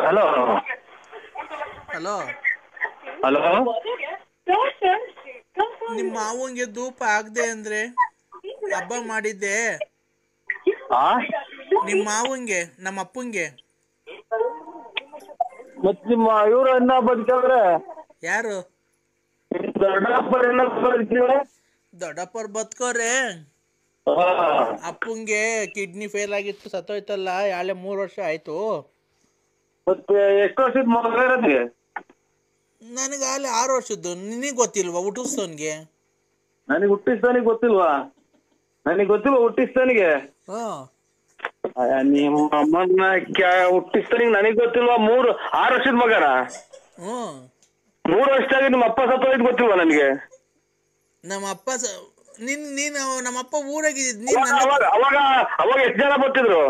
Hello hello, hello. ನಿಮ್ಮ ಮಾವಂಗೆ ಧೂಪ ಆಗದೆ ಅಂದ್ರೆ ಹಬ್ಬ ಮಾಡಿದ್ದೆ. ಆ ನಿಮ್ಮ ಮಾವಂಗೆ, ನಮ್ಮ ಅಪ್ಪಂಗೆ. ಮತ್ ನಿಮ್ಮ ಇವ್ರು ಅನ್ನ ಬದುಕವ್ರೆ, ಯಾರು? ದೊಡ್ಡಪ್ಪರ್ ಎಲ್ಲ ಬದುಕಿವ್ರೆ. ದೊಡ್ಡಪ್ಪರ್ ಬದುಕೋರೆ. ಅಪ್ಪಂಗೆ ಕಿಡ್ನಿ ಫೇಲ್ ಆಗಿತ್ತು, ಸತ್ತೋಯ್ತಲ್ಲ, ಯಾಳೆ 3 ವರ್ಷ ಆಯ್ತು. ಮತ್ತೆ ಎಷ್ಟು ವರ್ಷದ ಮಗ ಇರೋದಿಗೆ? ನನಗೆ ಅಲ್ಲಿ 6 ವರ್ಷದ್ದು. ನಿನಗೆ ಗೊತ್ತಿಲ್ವಾ ಹುಟ್ಟಿಸ್ತವನ್ಗೆ? ನನಗೆ ಹುಟ್ಟಿಸ್ತಾನಿಗೆ ಗೊತ್ತಿಲ್ವಾ? ನನಗೆ ಗೊತ್ತಿಲ್ವಾ ಹುಟ್ಟಿಸ್ತಾನಿಗೆ? ನಿಮ್ಮ ಅಮ್ಮನ ಹುಟ್ಟಿಸ್ತಾನಿಗೆ ನನಗೆ ಗೊತ್ತಿಲ್ವಾ? 6 ವರ್ಷದ ಮಗನ? 3 ವರ್ಷದಾಗಿ ನಿಮ್ಮ ಅಪ್ಪ ಸತ್ತೋಯ್ತು ಗೊತ್ತಿಲ್ವಾ ನನಗೆ? ನಮ್ಮ ಅಪ್ಪ ನೀನು ನಮ್ಮಪ್ಪ ಊರಾಗಿದ್ದ. ಅವಾಗ ಎಷ್ಟು ಜನ ಬರ್ತಿದ್ರು?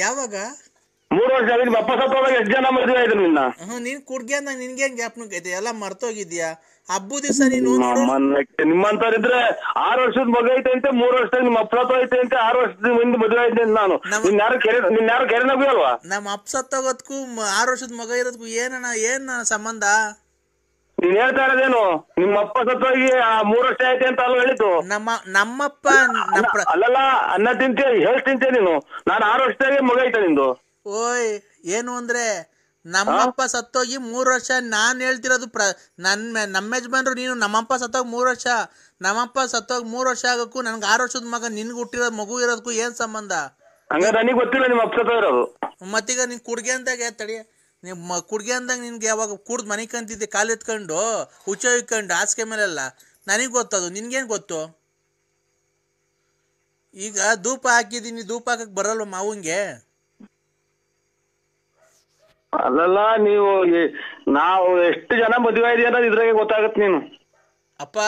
ಯಾವಾಗ? 3 ವರ್ಷ ಆಗಿ ನಿಮ್ಮ ಅಪ್ಪ ಸತ್ತೋದಾಗ ಎಷ್ಟು ಜನ ಮದುವೆ ಆಯ್ತು ನಿನ್ನ? ನೀನ್ ಕುಡ್ಗ್ಯಾನ ನಿನ್ಗೇನ್ ಜ್ಞಾಪನಕ್ಕೆ ಐತೆ? ಎಲ್ಲ ಮರ್ತೋಗಿದ್ಯಾ? ಹಬ್ಬ ದಿವಸ ನೀನು ನಿಮ್ಮಂತವ್ರಿದ್ರೆ 6 ವರ್ಷದ ಮಗ ಐತೆ ಅಂತ, 3 ವರ್ಷದಾಗ ನಿಮ್ಮ ಅಪ್ಪ ಸತ್ತೋಯ್ತೆ ಅಂತ, 6 ವರ್ಷದ ಮುಂದೆ ಮದುವೆ ಆಯ್ತೆ ಅಂತ ನಾನು. ನಿನ್ಯಾರು ಕೆರೆನಗೂ ಅಲ್ವಾ? ನಮ್ಮ ಅಪ್ಪ ಸತ್ತೋಗೋದಕ್ಕೂ 6 ವರ್ಷದ ಮಗ ಇರೋದಕ್ಕೂ ಏನ್ ಸಂಬಂಧ? ನೀನ್ ಹೇಳ್ತಾ ಇರೋದೇನು? ನಿಮ್ಮ ಅಪ್ಪ ಸತ್ತೋಗಿ 3 ವರ್ಷ ಆಯ್ತೆ ಅಂತ ಅಲ್ವಾ ಹೇಳಿದ್ದು? ನಮ್ಮಪ್ಪ ಅಲ್ಲಲ್ಲ, ಅನ್ನ ತಿಂತೆ ಹೇಳ್ತಿಂತೆ ನೀನು. ನಾನು 6 ವರ್ಷದಾಗೆ ಮಗ ಐತೆ ನಿಂದು. ಓಯ್, ಏನು ಅಂದ್ರೆ ನಮ್ಮಪ್ಪ ಸತ್ತೋಗಿ 3 ವರ್ಷ. ನಾನ್ ಹೇಳ್ತಿರೋದು ನಮ್ಮ ಯಜಮಾನ್ರು. ನೀನು ನಮ್ಮಪ್ಪ ಸತ್ತೋಗಿ 3 ವರ್ಷ, ನಮ್ಮಪ್ಪ ಸತ್ತೋಗಿ 3 ವರ್ಷ ಆಗಕ್ಕೂ ನನ್ಗೆ 6 ವರ್ಷದ ಮಗ ನಿನ್ಗೆ ಹುಟ್ಟಿರೋ ಮಗು ಇರೋದಕ್ಕೂ ಏನ್ ಸಂಬಂಧ? ಹಂಗಾರೆ ನನಗೆ ಗೊತ್ತಿಲ್ಲ ನಿಮ್ಮ ಅಪ್ಪ ಸತ್ತೋಗಿರೋದು. ಮತ್ತೀಗ ನೀನ್ ಕುಡ್ಗೆ ಅಂದಾಗ ತಡಿ, ನೀವು ಕುಡ್ಗೆ ಅಂದಾಗ ನಿನ್ಗೆ ಯಾವಾಗ ಕುಡ್ದು ಮನೆ ಕಂತಿದ್ದೆ, ಕಾಲು ಎತ್ಕೊಂಡು ಹುಚ್ಚ ಇಕ್ಕೊಂಡು ಹಾಸಿಗೆ ಮೇಲೆಲ್ಲ. ನನಗೆ ಗೊತ್ತದು, ನಿನ್ಗೇನು ಗೊತ್ತು? ಈಗ ಧೂಪ ಹಾಕಿದೀನಿ, ಧೂಪ ಹಾಕಕ್ ಬರಲ್ವ ಮಾವಂಗೆ? ಅಲ್ಲಲ್ಲ, ನಾವು ಎಷ್ಟು ಜನ ಮದುವೆ ಇದೆಯಾ ಅನ್ನೋದು ಇದ್ರಾಗೆ ಗೊತ್ತಾಗತ್ತೆ. ನೀನು ಅಪ್ಪ,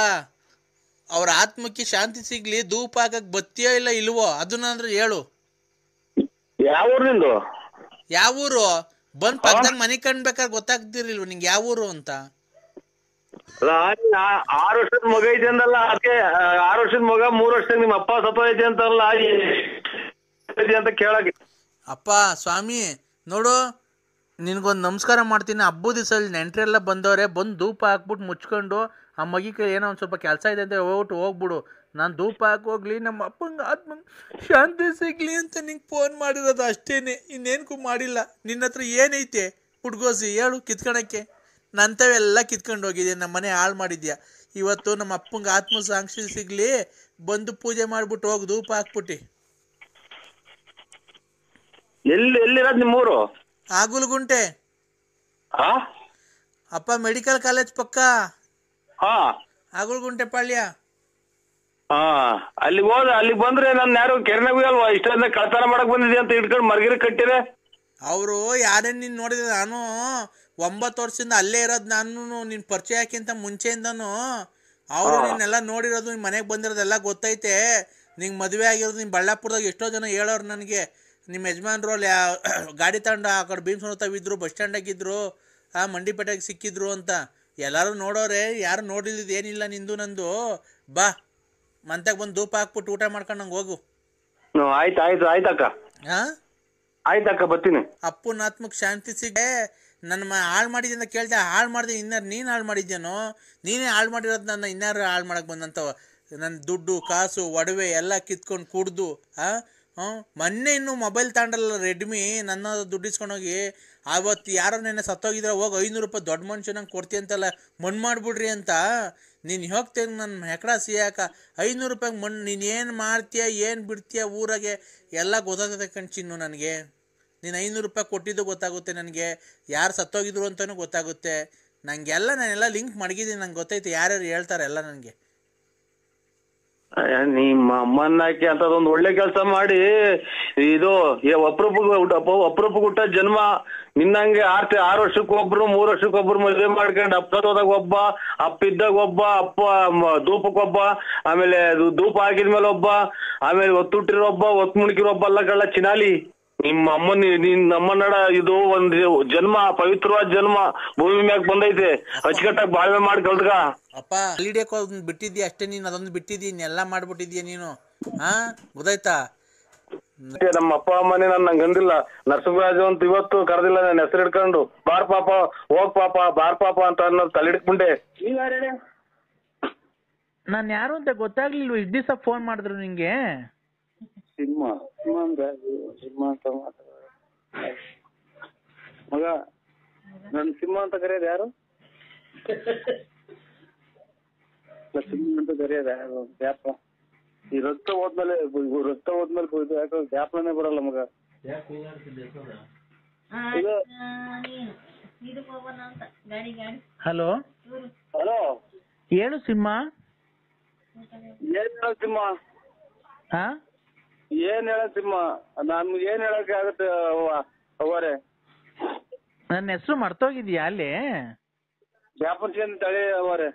ಅವ್ರ ಆತ್ಮಕ್ಕೆ ಶಾಂತಿ ಸಿಗ್ಲಿ, ಧೂಪ ಹಾಕಕ್ ಬತ್ತೀಯೋ ಇಲ್ಲ ಇಲ್ವೋ ಅದನ್ನ ಹೇಳು. ಯಾವ ಊರು ನಿಂದು? ಯಾವ ಊರು? ಬಂದ್ ಪಕ್ಕದಾಗ ಮನೆ ಕಂಡ್ಬೇಕಾದ್ರೆ ಗೊತ್ತಾಗ್ತಿರ್ಲಿಲ್ವ ನಿಂಗೆ ಯಾವ ಊರು ಅಂತ? 6 ವರ್ಷದ ಮಗ ಐತೆ ಅಂದಲ್ಲ, ಅದಕ್ಕೆ 6 ವರ್ಷದ ಮಗ 3 ವರ್ಷದಾಗ ನಿಮ್ಮ ಅಪ್ಪ ಸತ್ತೋಯ್ತೆ ಅಂತಲ್ಲ ಅಂತ ಕೇಳಕ್ಕೆ. ಅಪ್ಪ ಸ್ವಾಮಿ ನೋಡು, ನಿನ್ಗೊಂದು ನಮಸ್ಕಾರ ಮಾಡ್ತೀನಿ. ಹಬ್ಬದ ದಿವಸ ನೆಂಟ್ರೆಲ್ಲ ಬಂದವ್ರೆ, ಬಂದು ಧೂಪ ಹಾಕ್ಬಿಟ್ಟು ಮುಚ್ಕೊಂಡು ಆ ಮಗಿಗೆ ಏನೋ ಒಂದು ಸ್ವಲ್ಪ ಕೆಲಸ ಇದೆ ಅಂತ ಹೋಗ್ಬಿಡು. ನಾನು ಧೂಪ ಹಾಕೋಗ್ಲಿ, ನಮ್ಮ ಅಪ್ಪಂಗೆ ಆತ್ಮ ಶಾಂತಿ ಸಿಗ್ಲಿ ಅಂತ ನಿಂಗೆ ಫೋನ್ ಮಾಡಿರೋದು ಅಷ್ಟೇನೆ, ಇನ್ನೇನಕ್ಕೂ ಮಾಡಿಲ್ಲ. ನಿನ್ನ ಹತ್ರ ಏನೈತೆ ಹುಡ್ಗೋಸಿ ಹೇಳು ಕಿತ್ಕೊಳಕ್ಕೆ? ನಂತವೆಲ್ಲ ಕಿತ್ಕೊಂಡು ಹೋಗಿದ್ಯಾ, ನಮ್ಮ ಮನೆ ಹಾಳು ಮಾಡಿದ್ಯಾ. ಇವತ್ತು ನಮ್ಮ ಅಪ್ಪಂಗೆ ಆತ್ಮ ಸಾಕ್ಷಿ ಸಿಗ್ಲಿ, ಬಂದು ಪೂಜೆ ಮಾಡ್ಬಿಟ್ಟು ಹೋಗಿ ಧೂಪ ಹಾಕ್ಬಿಟ್ಟು. ಎಲ್ಲಿರೋದು ನಿಮ್ಮೂರು? ಆಗುಲ್ಗುಂಟೆ ಅಪ್ಪ, ಮೆಡಿಕಲ್ ಕಾಲೇಜ್ ಪಕ್ಕ. ಆಗುಲ್ಗುಂಟೆ ಪಾಳ್ಯ. ಅಲ್ಲಿಗೆ ಹೋದ, ಅಲ್ಲಿಗೆ ಬಂದ್ರೆ ನನ್ನ ಯಾರು ಕೆರೆನಗೂ ಅಲ್ವಾ ಇಷ್ಟೊಂದ ಕಳ್ತನ ಮಾಡಕ್ ಬಂದಿದ್ಯಾ ಅಂತ ಇಟ್ಕೊಂಡು ಮರ್ಗಿರಿ ಕಟ್ಟಿರೆ? ಅವರು ಯಾರೇನು ನೀನು ನೋಡಿದ್ರೆ, ನಾನು 9 ವರ್ಷದಿಂದ ಅಲ್ಲೇ ಇರೋದು. ನಾನು ನಿನ್ನ ಪರಿಚಯಕ್ಕಿಂತ ಮುಂಚೆಯಿಂದನು ಅವರು ನಿನ್ನೆಲ್ಲ ನೋಡಿರೋದು, ನಿಮ್ಮ ಮನೆಗೆ ಬಂದಿರೋದೆಲ್ಲ ಗೊತ್ತೈತೆ. ನಿಂಗೆ ಮದುವೆ ಆಗಿರೋದು ನಿಮ್ಮ ಬಳ್ಳಾಪುರದಾಗ ಎಷ್ಟೋ ಜನ ಹೇಳೋರು ನನಗೆ. ನಿಮ್ಮ ಯಜಮಾನ್ರು ಅಲ್ಲಿ ಗಾಡಿ ತಗೊಂಡು ಆ ಕಡೆ ಭೀಮಸೋತಾವಿದ್ರು, ಬಸ್ ಸ್ಟ್ಯಾಂಡಾಗಿದ್ರು, ಮಂಡಿಪೇಟೆಗೆ ಸಿಕ್ಕಿದ್ರು ಅಂತ ಎಲ್ಲರೂ ನೋಡೋರೆ. ಯಾರು ನೋಡಿದ್ದು ಏನಿಲ್ಲ ನಿಂದು ನಂದು. ಬಾ ಮಂತಾಗ ಬಂದು ಧೂಪ ಹಾಕ್ಬಿಟ್ಟು ಊಟ ಮಾಡ್ಕೊಂಡು ನಂಗೆ ಹೋಗು. ಆಯ್ತಕ್ಕ, ಆಯ್ತಕ್ಕ, ಬರ್ತೀನಿ. ಅಪ್ಪನ ಆತ್ಮಕ್ಕೆ ಶಾಂತಿ ಸಿಗೇ. ನನ್ನ ಹಾಳು ಮಾಡಿದ್ದೆ ಅಂತ ಕೇಳ್ದೆ, ಹಾಳು ಮಾಡಿದೆ ಇನ್ನಾರು ನೀನು ಹಾಳು ಮಾಡಿದ್ಯೇನೋ? ನೀನೇ ಹಾಳು ಮಾಡಿರೋದು ನನ್ನ, ಇನ್ನಾರು ಹಾಳು ಮಾಡಕ್ಕೆ ಬಂದಂತವ. ನನ್ನ ದುಡ್ಡು ಕಾಸು ಒಡವೆ ಎಲ್ಲ ಕಿತ್ಕೊಂಡು ಕುಡ್ದು ಮೊನ್ನೆ ಇನ್ನು ಮೊಬೈಲ್ ತಗೊಂಡಲ್ಲ ರೆಡ್ಮಿ, ನನ್ನ ದುಡ್ಡು ಇಸ್ಕೊಂಡೋಗಿ. ಆವತ್ತು ಯಾರೋ ನೆನ್ನೆ ಸತ್ತೋಗಿದ್ರೆ ಹೋಗಿ 500 ರೂಪಾಯಿ ದೊಡ್ಡ ಮನುಷ್ಯನಂಗೆ ಕೊಡ್ತೀಯ ಅಂತೆಲ್ಲ ಮಣ್ಣು ಮಾಡಿಬಿಡ್ರಿ ಅಂತ. ನೀನು ಹೋಗ್ತೇನೆ ನನ್ನ ಹೆಕಡ ಸಿಯಾಕ 500 ರೂಪಾಯಿಗೆ ಮಣ್ಣು. ನೀನು ಏನು ಮಾಡ್ತೀಯ ಏನು ಬಿಡ್ತೀಯ ಊರಾಗೆ ಎಲ್ಲ ಗೊತ್ತಾಗುತ್ತೆ ಕಣ್ಚಿನ್ನು ನನಗೆ. ನೀನು 500 ರೂಪಾಯಿ ಕೊಟ್ಟಿದ್ದು ಗೊತ್ತಾಗುತ್ತೆ ನನಗೆ, ಯಾರು ಸತ್ತೋಗಿದ್ರು ಅಂತಲೂ ಗೊತ್ತಾಗುತ್ತೆ ನನಗೆಲ್ಲ. ನಾನೆಲ್ಲ ಲಿಂಕ್ ಮಡಗಿದ್ದೀನಿ, ನಂಗೆ ಗೊತ್ತೈತೆ ಯಾರ್ಯಾರು ಹೇಳ್ತಾರೆ ಎಲ್ಲ ನನಗೆ. ನಿಮ್ಮ ಅಮ್ಮನಾಕಿ ಅಂತದೊಂದು ಒಳ್ಳೆ ಕೆಲಸ ಮಾಡಿ, ಇದು ಅಪರೂಪಕ್ಕೆ ಹುಟ್ಟ ಜನ್ಮ. ನಿನ್ನಂಗೆ 6 ವರ್ಷಕ್ಕೊಬ್ರು 3 ವರ್ಷಕ್ಕೊಬ್ರು ಮದುವೆ ಮಾಡ್ಕೊಂಡು, ಅಪ್ಪದಾಗ ಒಬ್ಬ, ಅಪ್ಪಿದ್ದಾಗ ಒಬ್ಬ, ಅಪ್ಪ ಧೂಪಕ್ಕೊಬ್ಬ, ಆಮೇಲೆ ಧೂಪ ಹಾಕಿದ್ಮೇಲೆ ಒಬ್ಬ, ಆಮೇಲೆ ಒತ್ತುಟ್ಟಿರೋ ಒಬ್ಬ, ಒತ್ತು ಮುಣಕಿರೋ ಒಬ್ಬ ಅಲ್ಲ ಕಳ್ಳ ಚಿನಾಲಿ. ನಿಮ್ಮ ನಮ್ಮನ್ನಡ ಇದು ಒಂದು ಜನ್ಮ, ಪವಿತ್ರವಾದ ಜನ್ಮ ಭೂಮಿ ಮ್ಯಾಗ ಬಂದೈತೆ. ಅಚ್ಚುಕಟ್ಟಾಗಿ ಬಾಳ್ವೆ ಮಾಡಿ ಕಲ್ತ್ಗ. ಅಪ್ಪ ಹಿಡಿಯಕ್ಕೆ ಬಿಟ್ಟಿದ್ಯಾ ಅಷ್ಟೇ ನೀನು, ಅದೊಂದು ಬಿಟ್ಟಿದ್ದೀ, ಇನ್ನೆಲ್ಲ ಮಾಡ್ಬಿಟ್ಟಿದ್ಯಾ ನೀನು. ಗೊತ್ತಾಯ್ತಾ? ನಮ್ಮ ಅಪ್ಪ ಅಮ್ಮನೇ ನಂಗೆ ಅಂದಿಲ್ಲ, ನರಸಿಂಹರಾಜು ಅಂತ ಇವತ್ತು ಕರೆದಿಲ್ಲ ನನ್ನ ಹೆಸರು ಹಿಡ್ಕೊಂಡು, ಬಾರ್ ಪಾಪ ಹೋಗ್ ಪಾಪ ಬಾರ್ ಪಾಪ ಅಂತ ಅನ್ನೋದು ತಲೆಡ್ಕೊಂಡೆ. ನಾನು ಯಾರು ಅಂತ ಗೊತ್ತಾಗ್ಲಿಲ್ವ? ಇಷ್ಟು ದಿವಸ ಫೋನ್ ಮಾಡಿದ್ರು ನಿಂಗೆ? ಸಿಂಹ ಅಂತ ಮಗ, ನನ್ ಸಿಂಹ ಅಂತ ಕರೆಯೋದು ಯಾರು? ಸಿಂಹ ಅಂತ ಕರೆಯೋದು ಯಾರು? ಯಾಪ ಈ ರಕ್ತ ಹೋದ್ಮೇಲೆ ಯಾಕೋ ಜ್ಞಾಪನೆ ಬರಲ್ಲ ಮಗ. ಹಲೋ ಹಲೋ, ಹೇಳು ಸಿಂಹ. ಏನ್ ಹೇಳ ಸಿಂಹ? ಏನ್ ಹೇಳ ಸಿಂಹ? ನಮ್ಗೆ ಏನ್ ಹೇಳಕ್ಕೆ ಆಗುತ್ತೆ ಅವರೇ? ನನ್ನ ಹೆಸರು ಮರ್ತೋಗಿದ್ಯಾ ಅಲ್ಲಿ? ಜ್ಞಾಪನ ತಳಿ ಅವರೇ.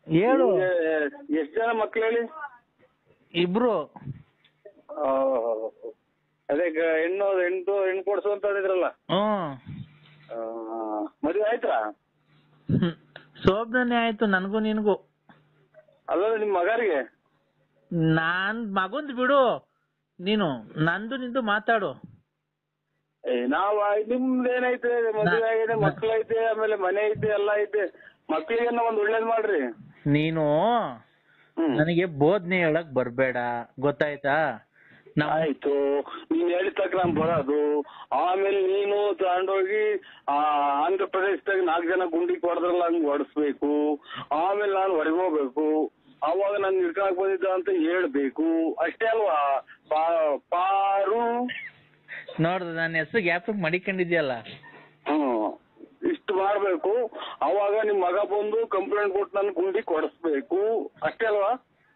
ಹೇಳು. ಎಷ್ಟ್ ಜನ ಮಕ್ಳು ಹೇಳಿ? ಇಬ್ರು. ಅದೇ ಹೆಣ್ಣು ಕೊಡ್ಸು ಅಂತ ಹೇಳಿದ್ರಲ್ಲ. ಮದುವೆ ಆಯ್ತಾ? ಶೋಭನೆ ಆಯ್ತು ನನಗೂ ನಿನ್ಗೂ. ಅಲ್ಲ ನಿಮ್ ಮಗರಿಗೆ? ನಾನ್ ಮಗಂದ್ ಬಿಡು, ನೀನು ನಂದು ನಿಂದು ಮಾತಾಡು. ನಾವ್ ನಿಮ್ದು ಏನೈತೆ? ಮದುವೆ ಆಗಿದೆ, ಮಕ್ಳೈತೆ, ಆಮೇಲೆ ಮನೆ ಐತೆ, ಎಲ್ಲ ಐತೆ. ಮಕ್ಳಿಗೆ ಒಂದ್ ಒಳ್ಳೇದ್ ಮಾಡ್ರಿ. ನೀನು ನನಗೆ ಬೋಧನೆ ಹೇಳಕ್ ಬರ್ಬೇಡ, ಗೊತ್ತಾಯ್ತಾ? ಆಯ್ತು, ನೀನ್ ಹೇಳಿದ ತಕ್ಕ ನಾನ್ ಬರೋದು. ಆಮೇಲೆ ನೀನು ತಗೊಂಡೋಗಿ ಆಂಧ್ರ ಪ್ರದೇಶದಾಗ 4 ಜನ ಗುಂಡಿ ಹೊಡೆದ್ರಲ್ಲ, ಹಂಗ್ ಹೊಡಿಸ್ಬೇಕು. ಆಮೇಲೆ ನಾನು ಹೊರಗೋಗ್ಬೇಕು. ಅವಾಗ ನಾನು ಹಿಡ್ಕೊಳಕ್ ಬಂದಿದ್ದ ಅಂತ ಹೇಳ್ಬೇಕು. ಅಷ್ಟೇ ಅಲ್ವಾ ಪಾರು? ನೋಡ್ದು ನನ್ನ ಹೆಸರು ಗ್ಯಾಪ್ ಮಡಿಕೊಂಡಿದ್ಯಲ್ಲ. ಇಷ್ಟು ಮಾಡ್ಬೇಕು. ಅವಾಗ ನಿಮ್ ಮಗ ಬಂದು ಕಂಪ್ಲೇಂಟ್ ಕೊಟ್ಟು ನನ್ ಗುಂಡಿ ಕೊಡಿಸ್ಬೇಕು. ಅಷ್ಟೇ ಅಲ್ವಾ?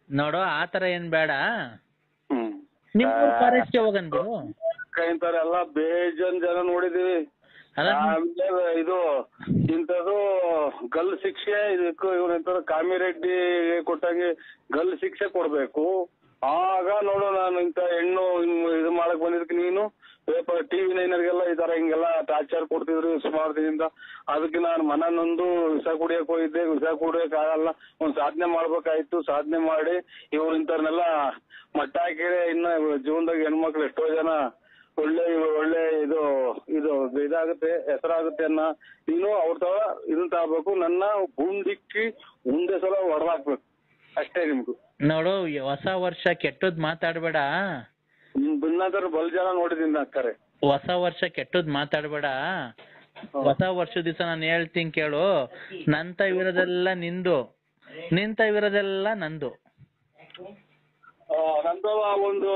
ನೋಡು, ಆತರ ಏನ್ ಬೇಡ. ನಿಮ್ಮೂರ್ ಫಾರೆಸ್ಟ್ ಹೋಗಂದು ಇಂಥವ್ರೆಲ್ಲ ಬೇಜನ್ ಜನ ನೋಡಿದೀವಿ. ಆಮೇಲೆ ಇದು ಇಂಥದ್ದು ಗಲ್ ಶಿಕ್ಷೆ, ಇದಕ್ಕೂ ಇವನಂತ ಕಾಮಿರೆಡ್ಡಿ ಕೊಟ್ಟಂಗೆ ಗಲ್ ಶಿಕ್ಷೆ ಕೊಡ್ಬೇಕು. ಆಗ ನೋಡು, ನಾನು ಇಂಥ ಹೆಣ್ಣು ಇದು ಮಾಡಕ್ ಬಂದಿದ್ದಕ್ಕೆ ನೀನು ಪೇಪರ್ TV 9 ಈ ತರ ಹಿಂಗೆಲ್ಲ ಟಾರ್ಚರ್ ಕೊಡ್ತಿದ್ರು ಸುಮಾರು ದಿನದಿಂದ. ಅದಕ್ಕೆ ನಾನು ಮನನೊಂದು ವಿಷ ಕುಡಿಯಕ್ ಹೋಗಿದ್ದೆ. ವಿಷ ಕುಡಿಯಕ್ ಆಗಲ್ಲ, ಒಂದ್ ಸಾಧನೆ ಮಾಡ್ಬೇಕಾಯ್ತು. ಸಾಧನೆ ಮಾಡಿ ಇವ್ರು ಇಂಥವ್ರನ್ನೆಲ್ಲ ಮಟ್ಟ ಹಾಕಿದ್ರೆ ಇನ್ನ ಜೀವನದಾಗ ಹೆಣ್ಮಕ್ಳು ಎಷ್ಟೋ ಜನ ಒಳ್ಳೆ ಇದಾಗುತ್ತೆ, ಹೆಸರಾಗುತ್ತೆ ಅನ್ನ ನೀನು ಅವ್ರ ತರ ಇದನ್ನ ತಗೋಬೇಕು. ನನ್ನ ಗುಂಡಿಕ್ಕಿ ಮುಂದೆ ಸಲ ಹೊಡೆದಾಕ್ಬೇಕು. ಅಷ್ಟೇ ನಿಮ್ಗೂ. ನೋಡು, ಹೊಸ ವರ್ಷ ಕೆಟ್ಟದ್ ಮಾತಾಡ್ಬೇಡ. ಬಿನ್ನಾದ್ರ ಬಲ್ ಜನ ನೋಡಿದೀನಿ ಅಕ್ಕರೆ. ಹೊಸ ವರ್ಷ ಕೆಟ್ಟದ್ ಮಾತಾಡ್ಬೇಡ. ಹೊಸ ವರ್ಷ ದಿವಸ ನಾನು ಹೇಳ್ತೀನಿ ಕೇಳು. ನಂತವಿರೋದೆಲ್ಲ ನಿಂದು, ನಿಂತವಿರೋದೆಲ್ಲ ನಂದು. ನಂದು ಒಂದು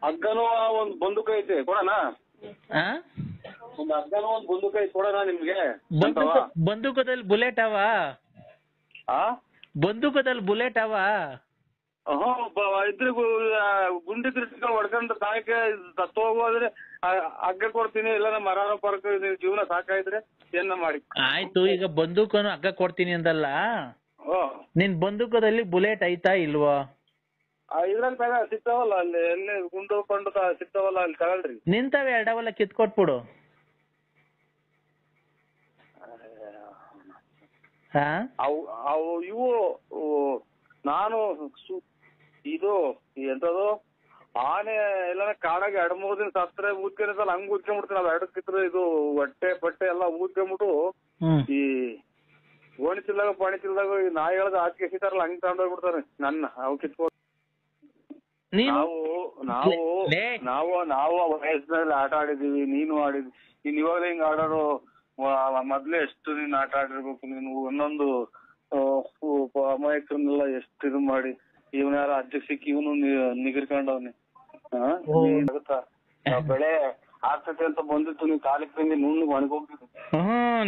ಹಗ್ಗನೂ ಒಂದು ಬಂದೂಕ ಐತೆ, ಕೊಡೋಣ? ಒಂದು ಹಗ್ಗನೂ ಒಂದು ಬಂದೂಕ ಐತೆ, ಕೊಡೋಣ ನಿಮ್ಗೆ? ಬಂದೂಕದಲ್ಲಿ ಬುಲೆಟ್ ಅವ? ಬಂದೂಕದಲ್ಲಿ ಬುಲೆಟ್ ಅವ? ಇದ್ರೆ ಗುಂಡಿ ತಿರ್ಸ್ಕೊಂಡು ಹೊಡ್ಕೊಂಡು ಸಾಯಕ್ಕೆ ಸತ್ತು ಹೋಗೋದ್ರೆ ಹಗ್ಗ ಕೊಡ್ತೀನಿ. ಇಲ್ಲ ಮರಾನ ಪರಕ ಜೀವನ ಸಾಕಾಯ್ದ್ರೆ ಏನ ಮಾಡಿ. ಆಯ್ತು, ಈಗ ಬಂದೂಕನು ಹಗ್ಗ ಕೊಡ್ತೀನಿ ಅಂದಲ್ಲ, ನಿನ್ ಬಂದೂಕದಲ್ಲಿ ಬುಲೆಟ್ ಐತಾ ಇಲ್ವಾ? ಇದ್ರಲ್ಲಿ ಸಿಗ್ತಾವಲ್ಲ, ಅಲ್ಲಿ ಎಲ್ಲಿ ಗುಂಡು ಕೊಂಡು ಸಿಗ್ತಾವಲ್ಲ, ಅಲ್ಲಿ ತಗೊಳ್ರಿ. ನಿಂತವೆ ಎರಡವಲ್ಲ, ಕಿತ್ಕೊಟ್ಬಿಡು. ಅವು ಇವು ನಾನು ಇದು ಎಂತದು ಆನೆ ಎಲ್ಲ ಕಾಡಾಗ 2-3 ದಿನ ಸತ್ರೆ ಊದ್ಕೊಂಡಿರ್ತಲ್ಲ, ಹಂಗ್ ಊದ್ಕೊಂಡ್ಬಿಡ್ತೀನಿ. ಅದು ಎರಡಕ್ಕಿದ್ರೆ ಇದು ಹೊಟ್ಟೆ ಪಟ್ಟೆ ಎಲ್ಲ ಊದ್ಕೊಂಡ್ಬಿಟ್ಟು ಈ ಓಣಿಸಿಲ್ದಾಗ ಪಾಣಿಸಿಲ್ದಾಗ ಈ ನಾಯಿಗಳದ ಆಚೆ ಎಸಿತಾರಲ್ಲ, ಹಂಗ್ ತಗೊಂಡೋಗ್ಬಿಡ್ತಾರೆ ನನ್ನ. ಅವು ಕಿತ್ಕೊಂಡು ನಾವು ವಯಸ್ಸಿನಲ್ಲಿ ಆಟ ಆಡಿದೀವಿ, ನೀನು ಆಡಿದ್ವಿ. ನೀನ್ ಇವಾಗ ಹಿಂಗ್ ಆಡೋರು ಮೊದ್ಲೇ ಎಷ್ಟು ನೀನ್ ಆಟ ಆಡಿರ್ಬೇಕು. ನೀನು ಒಂದೊಂದು ಅಮಾಯಕರನ್ನೆಲ್ಲ ಎಷ್ಟು ಇದು ಮಾಡಿ, ಇವನ್ ಯಾರ ಅಜ್ಜಕ್ ಸಿಕ್ಕಿ ಇವನು ನಿಗಿರ್ಕೊಂಡವ್ನಿ. ಬೆಳೆ ಆಗ್ತದೆ ಅಂತ ಬಂದಿತ್ತು, ನೀನ್ ಕಾಲಿಗೆ ತಂದಿ ನುಣ್ಣಗ್ ಒಣಗೋಗ್ತಿದ್ದೆ.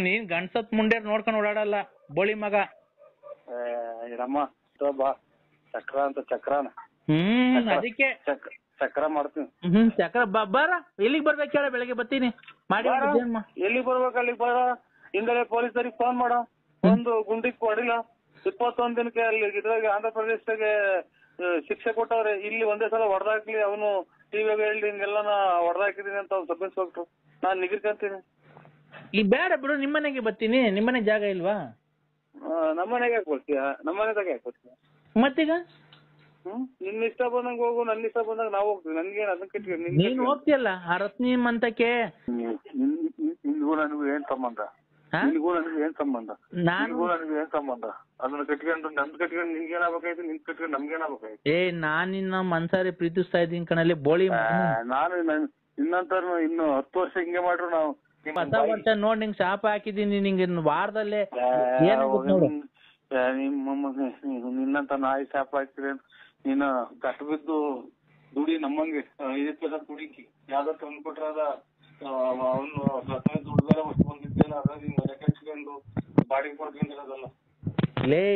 ನೀನ್ ಗಂಡ್ಸತ್ ಮುಂಡೇರ್ ನೋಡ್ಕೊಂಡ್ ಓಡಾಡಲ್ಲ, ಬೋಳಿ ಮಗ. ಇರಮ್ಮ ಬಾ, ಚಕ್ರ ಅಂತ ಚಕ್ರಾನ. ಅದಕ್ಕೆ ಚಕ್ರ ಮಾಡ್ತೀನಿ. ಚಕ್ರ ಬಾರ, ಎಲ್ಲಿಗ್ ಬರ್ಬೇಕು ಹೇಳ? ಬೆಳಗ್ಗೆ ಬರ್ತೀನಿ. ಮಾಡಿ ಎಲ್ಲಿಗ್ ಬರ್ಬೇಕು ಅಲ್ಲಿಗ್ ಬರ. ಹಿಂದೆ ಪೊಲೀಸರಿಗೆ ಫೋನ್ ಮಾಡ. ಒಂದು ಗುಂಡಿಗೆ ಕೊಡಿಲ್ಲ. 21 ದಿನಕ್ಕೆ ಅಲ್ಲಿ ಇದ್ರಾಗ ಆಂಧ್ರ ಪ್ರದೇಶದಾಗೆ ಶಿಕ್ಷೆ ಕೊಟ್ಟವ್ರೆ. ಇಲ್ಲಿ ಒಂದೇ ಸಲ ಹೊಡೆದಾಕ್ಲಿ, ಅವನು ಟಿವಿಯಾಗ ಹೇಳಿ ಹಿಂಗೆಲ್ಲ ಹೊಡೆದಾಕಿದೀನಿ ಅಂತ ಅವ್ನು ಸಬ್ ಇನ್ಸ್ಪೆಕ್ಟ್ರು. ನಾನ್ ನಿಗಿರ್ಕಂತೀನಿ. ಈ ಬೇಡ ಬಿಡು, ನಿಮ್ಮನೆಗೆ ಬರ್ತೀನಿ. ನಿಮ್ಮನೆ ಜಾಗ ಇಲ್ವಾ? ನಮ್ಮನೆಗೆ ಯಾಕೆ ಬರ್ತೀಯ? ನಮ್ಮನೆದಾಗ ಯಾಕೆ ಬರ್ತೀಯ? ಮತ್ತೀಗ ನಿನ್ನ ಇಷ್ಟ ಬಂದಂಗ ಹೋಗು, ನನ್ನ ಇಷ್ಟ ಬಂದಾಗ ನಾವು ಹೋಗ್ತೀವಿ. ನನ್ಗೇನು ಅದನ್ನ ಕಟ್ಕೊಂಡು ನೀನ್ ಹೋಗ್ತಿಯಲ್ಲ ಆ ರತ್ನಿ ಮಂತಕ್ಕೆ. ನಿನ್ಗೂ ನನಗೂ ಏನ್ ಸಂಬಂಧ? ನಿನ್ಗೂ ನನಗೂ ಏನ್ ಸಂಬಂಧ? ನಿನ್ಗೂ ನನಗೂ ಏನ್ ಸಂಬಂಧ? ಅದನ್ನ ಕಟ್ಕೊಂಡು ನನ್ ಕಟ್ಕೊಂಡು ನಿನ್ಗೇನಾಗಬೇಕಾಯ್ತು, ನಿನ್ ಕಟ್ಕೊಂಡು ನಮ್ಗೇನಾಗಬೇಕಾಯ್ತು? ನಾನ್ ನಿನ್ನ ಮನ್ಸಾರಿ ಪ್ರೀತಿಸ್ತಾ ಇದ್ದೀನಿ ಕಣಲ್ಲಿ ಬೋಳಿ. ನಾನು ನಿನ್ನಂತ ಇನ್ನು 10 ವರ್ಷ ಹಿಂಗೆ ಮಾಡ್ರು ನಾವು ಹೊಸ ವರ್ಷ ನೋಡ್ ನಿಂಗ್ ಶಾಪ ಹಾಕಿದೀನಿ ನಿಂಗೆ ವಾರದಲ್ಲೇ. ನಿನ್ನಂತ ನಾಯಿ ಶಾಪ ಹಾಕ್ತೀರಿ. ನೀನು ಕಷ್ಟ ಬಿದ್ದು ದುಡಿ ನಮ್ಮಂಗೆ ಇದಕ್ಕೆಲ್ಲ ದುಡಿಕಿ ಯಾವ್ದೋ ತಂದ್ಕೊಟ್ರದ ಅವನು ದುಡ್ದೆಲ್ಲ ಹೊತ್ತು ಬಂದಿದ್ದೇನೆ. ಅದ ನಿನ್ ಮನೆ ಕಟ್ಕೊಂಡು ಬಾಡಿಗೆ ಕೊಡ್ಕೊಂಡಿರೋದಲ್ಲ. ಲೇ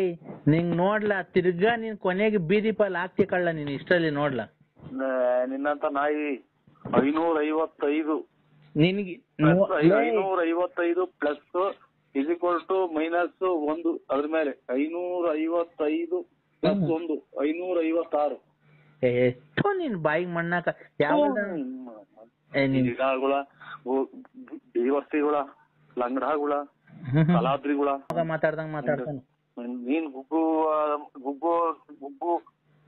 ನಿಂಗ್ ನೋಡ್ಲಾ ತಿರ್ಗಾ ನೀನ್ ಕೊನೆಗೆ ಬೀದಿ ಪಾಲ್ ಹಾಕ್ತಿ ಕಳ್ಳ ನೀನ್ ಇಷ್ಟರಲ್ಲಿ ನೋಡ್ಲಾ. ನಿನ್ನಂತ ನಾಯಿ 555 ನಿನ್ಗೆ 555 ಪ್ಲಸ್ -1 ಅದ್ರ ಮೇಲೆ 555 ಪ್ಲಸ್ 1 556. ಎಷ್ಟು ನಿನ್ ಬಾಯಿಗೆ ಮಣ್ಣಾಕ ಗಿಡಗಳ ದೇವಸ್ಥಿಗಳ ಲಂಗಡಗಳ ಕಲಾದ್ರಿಗಳ ಮಾತಾಡ್ತಾನೆ. ನೀನ್ ಗುಗ್ಗು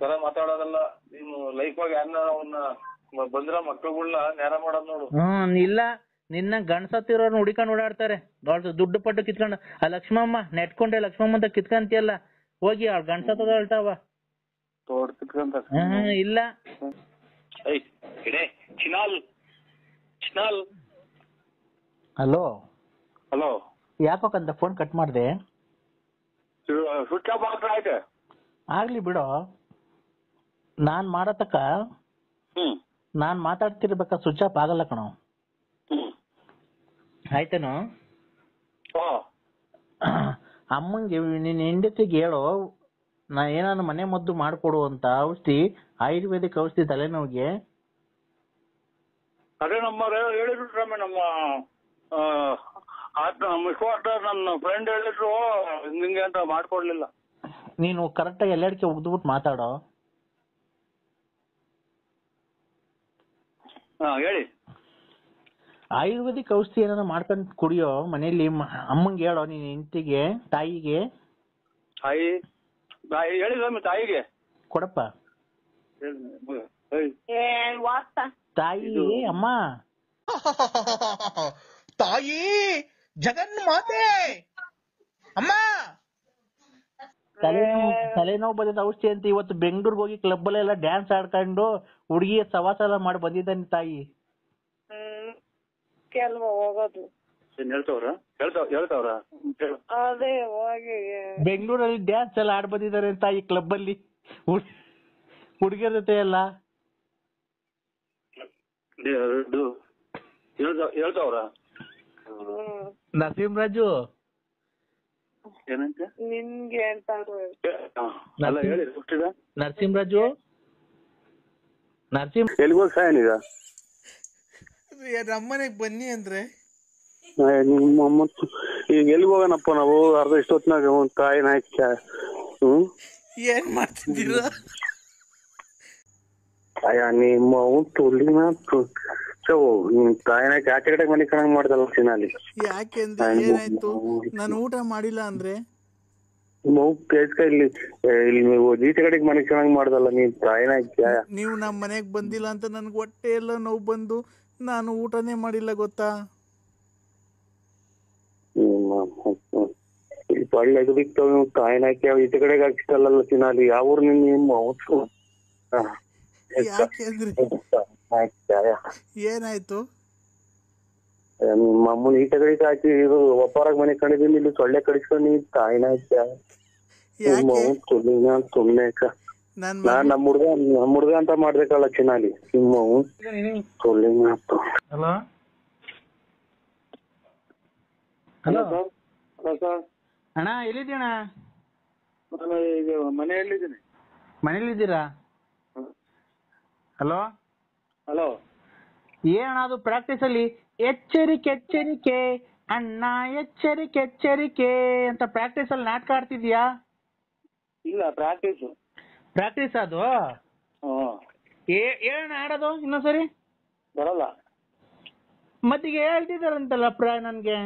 ತರ ಮಾತಾಡೋದಲ್ಲ. ನೀನು ಲೈಫ್ ಆಗಿ ಅವನ್ನ ಬಂದ್ರ ಮಕ್ಕಳುಗಳನ್ನ ನೇರ ಮಾಡೋದ್ ನೋಡು. ಇಲ್ಲ ನಿನ್ನ ಗಂಡಸತ್ತಿರೋರ್ನ ಹುಡಿಕೊಂಡು ಓಡಾಡ್ತಾರೆ. ದುಡ್ಡು ಪಟ್ಟು ಕಿತ್ಕೊಂಡು ಆ ಲಕ್ಷ್ಮಮ್ಮ ನೆಟ್ಕೊಂಡೆ ಲಕ್ಷ್ಮಮ್ಮ ಅಂತ ಕಿತ್ಕಂತಿಯಲ್ಲ, ಹೋಗಿ ಅವ್ಳ ಗಂಡಸತ್ತದ ಹೇಳ್ತಾವ. ತೋಡ್ ಕಿತ್ಕಂತ ಇಲ್ಲ ಹಲೋ ಹಲೋ ಯಾಕಂತ ಫೋನ್ ಕಟ್ ಮಾಡ್ದೆ? ಸ್ವಿಚ್ ಆಫ್ ಆಗ್ತಾ ಐತೆ. ಆಗ್ಲಿ ಬಿಡೋ, ನಾನ್ ಮಾಡತಕ್ಕ ನಾನ್ ಮಾತಾಡ್ತಿರ್ಬೇಕ ಸ್ವಿಚ್ ಆಫ್ ಆಗಲ್ಲ ಕಣೋ. ಆಯ್ತೇನೋ? ಅಮ್ಮಂಗೆ ನಿನ್ನ ಹೆಂಡತಿಗೆ ಹೇಳೋ ನಾ ಏನಾದ್ರು ಮನೆ ಮದ್ದು ಮಾಡ್ಕೊಡು ಅಂತ ಔಷಧಿ, ಆಯುರ್ವೇದಿಕ್ ಔಷಧಿ ತಲೆನೋವಿಗೆ. ಅದೇ ನಮ್ಮ ಹೇಳಿದ್ರು ನಮ್ಮ ನನ್ನ ಫ್ರೆಂಡ್ ಹೇಳಿದ್ರು ನಿಂಗೆ ಅಂತ ಮಾಡ್ಕೊಡ್ಲಿಲ್ಲ. ನೀನು ಕರೆಕ್ಟಾಗಿ ಎಲ್ಲಾಡಿಕೆ ಉಗ್ದ್ಬಿಟ್ಟು ಮಾತಾಡೋ. ಹೇಳಿ. ಆಯುರ್ವೇದಿಕ್ ಔಷಧಿ ಏನಾರ ಮಾಡ್ಕೊಂಡು ಕುಡಿಯೋ ಮನೇಲಿ. ಅಮ್ಮಂಗೆ ಹೇಳೋ ನೀನ್ ಹೆಂಡತಿಗೆ, ತಾಯಿಗೆ. ಹೇಳಿ ಸ್ವಾಮಿ, ತಾಯಿಗೆ ಕೊಡಪ್ಪ. ತಾಯಿ ಅಮ್ಮ, ತಾಯಿ ಜಗನ್ಮಾತೆ ಅಮ್ಮ. ತಲೆನೋವು ಬಂದಿದ್ದ ಔಷಧಿ ಅಂತ ಇವತ್ತು ಬೆಂಗಳೂರಿಗೆ ಹೋಗಿ ಕ್ಲಬ್ ಅಲ್ಲೆಲ್ಲ ಡ್ಯಾನ್ಸ್ ಆಡ್ಕೊಂಡು ಹುಡುಗಿ ಸವಾಸ ಎಲ್ಲ ಮಾಡಿ ಬಂದಿದ್ದಾನೆ ತಾಯಿ. ಹೋಗೋದು ಹೇಳ್ತಾವ್ರ ಅದೇ ಹೋಗಿ ಬೆಂಗಳೂರಲ್ಲಿ ಡ್ಯಾನ್ಸ್ ಎಲ್ಲ ಆಡ್ ಬಂದಿದ್ದಾರೆ ತಾಯಿ ಕ್ಲಬ್ ಅಲ್ಲಿ ಹುಡುಗಿಯರ ಜೊತೆ ಎಲ್ಲ. ಹೇಳ್ತಾವ್ರ ನರಸಿಂಹರಾಜು ಏನಂತ ನಿನ್ಗೆ ಹೇಳ್ತಾರು. ನರಸಿಂಹರಾಜು ಎಲ್ಲಿಗೋ ಸಾಯನೀಗ ನಮ್ಮನೆಗ್ ಬನ್ನಿ ಅಂದ್ರೆ ನಿಮ್ಮ ಈಗ ಎಲ್ಲಿಗೆ ಹೋಗೋಣಪ್ಪ ನಾವು? ಅರ್ಧ ಇಷ್ಟೊತ್ತಿನಾಗ ಒಂದು ಕಾಯಿನ ಹಾಕಿ ಏನ್ ಮಾಡ್ತಿದ್ದೀರ? ಅಯ್ಯ ನಿಮ್ಮ ನಿಮ್ ಕಾಯಿನ ಹಾಕಿ ಆಚೆ ಕಡೆ ಮನೆ ಕಣಂಗ್ ಮಾಡ್ದಲ್ಲ ಸಿನಾಲಿ. ಯಾಕೆಂದ್ರೆ ಏನಾಯ್ತು? ನಾನು ಊಟ ಮಾಡಿಲ್ಲ ಅಂದ್ರೆ ಇಲ್ಲಿ ನೀವು ಈಚೆ ಕಡೆಗೆ ಮನೆ ಕಣಂಗ್ ಮಾಡ್ದಲ್ಲ ನೀನ್ ಕಾಯಿನ ಹಾಕಿ. ನೀವು ನಮ್ಮ ಮನೆಗ್ ಬಂದಿಲ್ಲ ಅಂತ ನನ್ಗೆ ಹೊಟ್ಟೆ ಎಲ್ಲ ನೋವು ಬಂದು ನಾನು ಊಟನೇ ಮಾಡಿಲ್ಲ ಗೊತ್ತಾ? ಒಳ್ಳೆ ಕಾಯಿನ ಹಾಕಿ ಈಚೆ ಕಡೆಗೆ ಹಾಕಿಸ್ತಲ್ಲ ಸಿನಾಲಿ. ಯಾವ ನಿಮ್ಮ ಯಾಕೆಂದ್ರೆ ಏನಾಯ್ತು? ನಿಮ್ಮ ಅಮ್ಮನ ಈಚೆ ಕಡೆಗೆ ಹಾಕಿ ಇದು ಒಪ್ಪರಾಗ ಮನೆ ಕಂಡಿದ್ದೀನಿ, ಇಲ್ಲಿ ಸೊಳ್ಳೆ ಕಡಿಸ್ಕೊಂಡು ಕಾಯಿನ ಹಾಕಿ ಸುಮ್ನೆ ನಾನ್ ನಮ್ಮ ಹುಡ್ಗ ಅಂತ ಮಾಡ್ಬೇಕಲ್ಲ ಚಿನ್ನಾಲಿ. ನಿಮ್ಮ ಸೊಳ್ಳೆ ಮಾತು. ಹಲೋ ಹಲೋ ಅಣ್ಣ, ಎಲ್ಲಿದ್ದೀಣ? ಈಗ ಮನೆಯಲ್ಲಿದ್ದೀನಿ. ಮನೇಲಿದ್ದೀರಾ? ಹಲೋ ಹಲೋ ಏನಣ್ಣ ಅದು ಪ್ರಾಕ್ಟೀಸ್ ಅಲ್ಲಿ ಎಚ್ಚರಿಕೆ ಎಚ್ಚರಿಕೆ ಅಣ್ಣ ಎಚ್ಚರಿಕೆ ಎಚ್ಚರಿಕೆ ಅಂತ ಪ್ರಾಕ್ಟೀಸ್ ಅಲ್ಲಿ ನಾಟಕ ಆಡ್ತಿದ್ಯಾ? ಇಲ್ಲ, ಪ್ರಾಕ್ಟೀಸ್ ಅದು ಏನಣ್ಣ ಆಡೋದು ಇನ್ನೊಂದ್ಸರಿ? ಬರಲ್ಲ. ಮತ್ತೀಗ ಹೇಳ್ತಿದಾರಂತಲ್ಲ ನನ್ಗೆ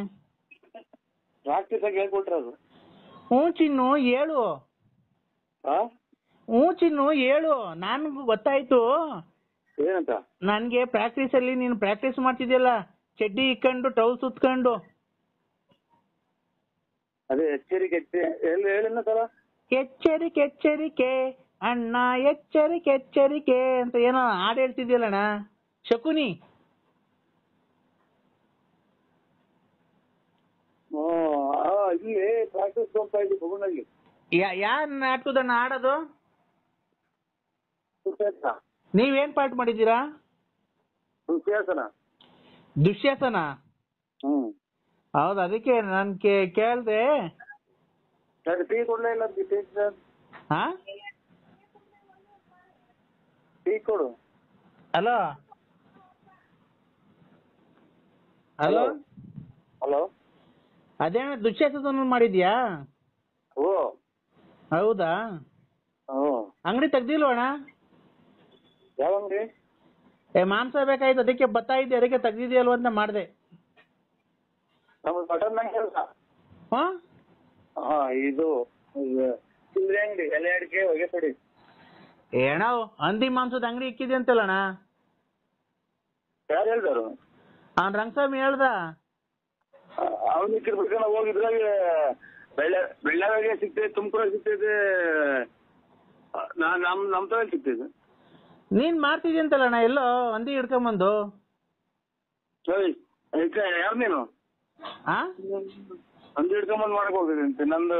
ಪ್ರಾಕ್ಟೀಸ್ ಆಗಿ ಹೇಳ್ಕೊಟ್ರದು. ಹ್ಞೂ ಚಿನ್ನು ಹೇಳು. ಆ ಹ್ಞೂ ಚಿನ್ನು ಹೇಳು, ನನ್ಗೂ ಗೊತ್ತಾಯ್ತು. ಏನಂತ? ನನ್ಗೆ ಪ್ರಾಕ್ಟೀಸ್ ಅಲ್ಲಿ ನೀನು ಪ್ರಾಕ್ಟೀಸ್ ಮಾಡ್ತಿದ್ಯಲ್ಲ, ಚಡ್ಡಿ ಇಕ್ಕೊಂಡು ಟೌಲ್ ಸುತ್ಕೊಂಡು. ಅದೇ ಎಚ್ಚರಿಕೆ ಹೇಳಿನ ಸಲ ಎಚ್ಚರಿಕೆ ಎಚ್ಚರಿಕೆ ಅಣ್ಣ ಎಚ್ಚರಿಕೆ ಎಚ್ಚರಿಕೆ ಅಂತ ಏನೋ ಹಾಡು ಹೇಳ್ತಿದ್ಯಲ್ಲಣ್ಣ, ಶಕುನಿ. ಇಲ್ಲಿ ಪ್ರಾಕ್ಟೀಸ್ ಹೋಗ್ತಾ ಇದ್ವಿ ಬಗುನಲ್ಲಿ. ಯಾರ್ ನಾಟಕದಣ್ಣ ಆಡೋದು? ನೀವೇನ್ ಪಾಠ ಮಾಡಿದ್ದೀರಾ? ದುಶ್ಯಾಸನ. ಹೌದು, ಅದಕ್ಕೆ ನಾನು ಕೇಳ್ದೆ. ಟೀ ಕೊಡ್ಲೇ ಇಲ್ಲ. ಟೀ ಕೊಡು. ಹಲೋ ಹಲೋ ಹಲೋ, ಅದೇನ ದುಶ್ಯಾಸನ ಮಾಡಿದ್ಯಾ? ಓ ಹೌದಾ? ಅಂಗಡಿ ತೆಗ್ದಿಲ್ವಣ್ಣ? ಯಾವ ಅಂಗಡಿ? ಮಾಂಸ ಬೇಕಾಯ್ತು, ಅದಕ್ಕೆ ಬರ್ತಾ ಇದ್ದೆ, ಅದಕ್ಕೆ ತೆಗ್ದಿದ್ಯಲ್ವ ಅಂತ ಮಾಡಿದೆ. ನಮ್ದು ಮಟನ್ ಕೆಲಸ. ಹಾ, ಇದು ಚಿಲ್ಲರೆ ಅಂಗಡಿ, ಎಲೆ ಅಡಿಕೆ, ಹೊಗೆ ಪುಡಿ. ಏಣ ಹಂದಿ ಮಾಂಸದ ಅಂಗಡಿ ಇಕ್ಕಿದೆ ಅಂತಲ್ಲಣ್ಣ? ಯಾರು ಹೇಳ್ದಾರು? ಅವ್ನ್ ರಂಗಸ್ವಾಮಿ ಹೇಳ್ದ. ಅವ್ನು ಇಕ್ಕಿರ್ಬೇಕು. ನಾವು ಹೋಗಿದ್ರಾಗ ಬೆಳ್ಳಾವಿಗೆ ಸಿಗ್ತೈತೆ, ತುಮಕೂರಾಗ ಸಿಗ್ತೈತೆ, ನಮ್ ತರ ಸಿಗ್ತೈತೆ. ನೀನ್ ಮಾಡ್ತಿದ್ಯ ಅಂತಲ್ಲಣ್ಣ ಎಲ್ಲೋ ಹಂದಿ ಹಿಡ್ಕೊಂಬಂದು? ಯಾರು ನೀನು? ಹಂದಿ ಹಿಡ್ಕೊಂಬಂದು ಮಾಡಕ್ ಹೋಗ್ತಿದಂತೆ. ನಂದು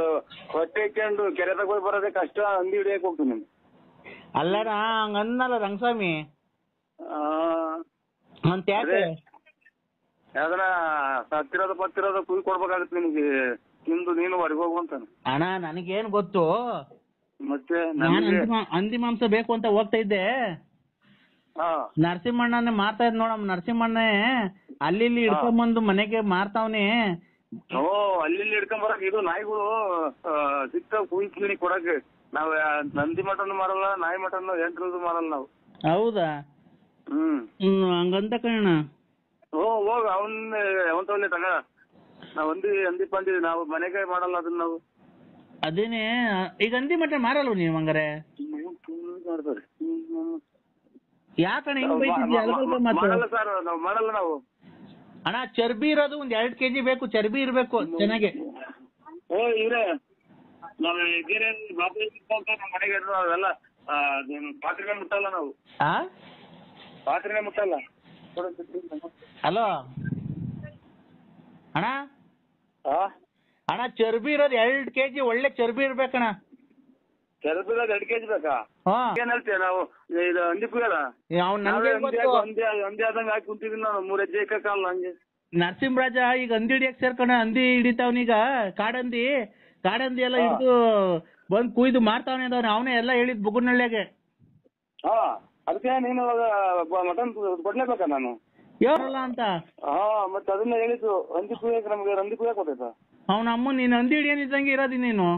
ಹೊಟ್ಟೆ ಇಟ್ಕೊಂಡು ಕೆರೆ ತಗೋಯ್ ಬರೋದೇ ಕಷ್ಟ, ಹಂದಿ ಹಿಡಿಯಕ್ ಹೋಗ್ತೀನಿ. ಅಲ್ಲಣ್ಣ ಹಂಗನ್ನಲ್ಲ ರಂಗಸ್ವಾಮಿ. ಅಂತ ಯಾಕೆ? ಯಾವ್ದನ ಹತ್ತಿರೋದು ಪತ್ತಿರೋದು ಕುಯ್ ಕೊಡ್ಬೇಕಾಗತ್ತೆ ನಿಮ್ಗೆ, ನಿಮ್ದು ನೀನು ಹೊರಗೆ ಹೋಗುವಂತಾನೆ. ಅಣ್ಣ ನನಗೇನ್ ಗೊತ್ತು, ಮತ್ತೆ ಹಂದಿ ಮಾಂಸ ಬೇಕು ಅಂತ ಹೋಗ್ತಾ ಇದ್ದೆ. ನರಸಿಂಹಣ್ಣನೇ ಮಾರ್ತಾ ಇದ್ ನೋಡಮ್. ನರಸಿಂಹಣ್ಣೇ ಅಲ್ಲಿ ಹಿಡ್ಕೊಂಬಂದು ಮನೆಗೆ ಮಾರ್ತಾವ್ನಿ. ಅಲ್ಲಿ ಹಿಡ್ಕೊಂಬರಕ್ ಇದು ನಾಯಿಗಳು ಸಿಗ್ತಾವ್ ಕುಯ್ ಕ್ಲಿನಿಕ್ ಕೊಡಕ್ಕೆ. ನಾವ್ ನಂದಿ ಮಟನ್ ಮಾರಲ್ಲ, ನಾಯಿ ಮಟನ್ ಎಂಟ್ರದ್ದು ಮಾರಲ್ಲ ನಾವು. ಹೌದಾ? ಹಂಗಂತ ಕಣ. ಹೋಗ ಅವನ್ ತಗೊಳ್ಳಿ ತಗ. ನಾವ್ ಹಂದಿ ಪಂದಿ ನಾವು ಮನೆಗೆ ಮಾಡಲ್ಲ ಅದನ್ನ ನಾವು. ಅದೇನೆ, ಈಗ ಹಂದಿ ಮಟನ್ ಮಾರಲ್ವ ನೀವು ಹಂಗಾರೆ? ಮಾಡ್ತಾರೆ. ಯಾಕಣ್ಣ ಹಿಂಗ್ ಬೈತಿದ್ಯಾ? ಮಾಡಲ್ಲ ಸರ್, ನಾವು ಮಾಡಲ್ಲ ನಾವು. ಅಣ್ಣ ಚರ್ಬಿ ಇರೋದು ಒಂದ್ 2 kg ಬೇಕು, ಚರ್ಬಿ ಇರ್ಬೇಕು ಚೆನ್ನಾಗಿ. ಇವ್ರೆ ನಾವ್ ಮನೆಗೆ ಅವೆಲ್ಲ ಪಾತ್ರೆನೇ ಮುಟ್ಟಲ್ಲ ನಾವು. ಪಾತ್ರೆನೇ ಮುಟ್ಟಲ್ಲ. ಹಲೋ ಅಣ್ಣ, ಅಣ್ಣ ಚರ್ಬಿ ಇರೋದು 2 kg ಒಳ್ಳೆ ಚರ್ಬಿ ಇರ್ಬೇಕಣ್ಣ. ಚರ್ಬಿ ಇರೋದು 2 kg ಬೇಕಾ? ಏನ್ ಹೇಳ್ತೀಯ? ನಾವು ಇದು ಹಂದಿ ಕುಯ್ಯಲ್ಲ, ಹಂದಿ ಆದಂಗ ಹಾಕಿ ಕುಂತಿದೀನಿ ನಾನು. 3 ಹೆಜ್ಜೆ ಇಕ್ಕಲ್ಲ ಹಂಗೆ. ನರಸಿಂಹರಾಜ ಈಗ ಹಂದಿ ಹಿಡಿಯಕ್ ಸೇರ್ಕೊಂಡ, ಹಂದಿ ಹಿಡಿತಾವ್ನೀಗ. ಕಾಡಂದಿ ಎಲ್ಲ ಹಿಡಿದು ಬಂದ್ ಕುಯ್ದು ಮಾರ್ತಾವನೆ ಅದವ್ನ. ಅವನೇ ಎಲ್ಲ ಹೇಳಿದ್ ಬುಗುನಳ್ಳಿಗೆ. ಅದಕ್ಕೆ ನೀನು ಮಟನ್ ಕೊಡ್ಲೇಬೇಕಾ ನಾನು? ಯಾರಲ್ಲ ಅಂತ. ಮತ್ತೆ ಅದನ್ನ ಹೇಳಿದ್ದು ಹಂದಿ ಕುಯ್ಯಕ್, ನಮ್ಗೆ ಹಂದಿ ಕುಯ್ಯಕ್ ಗೊತ್ತಾಯ್ತಾ? ಅವನ ಅಮ್ಮ ನೀನ್ ಹಂದಿ ಹಿಡಿಯನಿದ್ದಂಗೆ ಇರೋದಿ ನೀನು.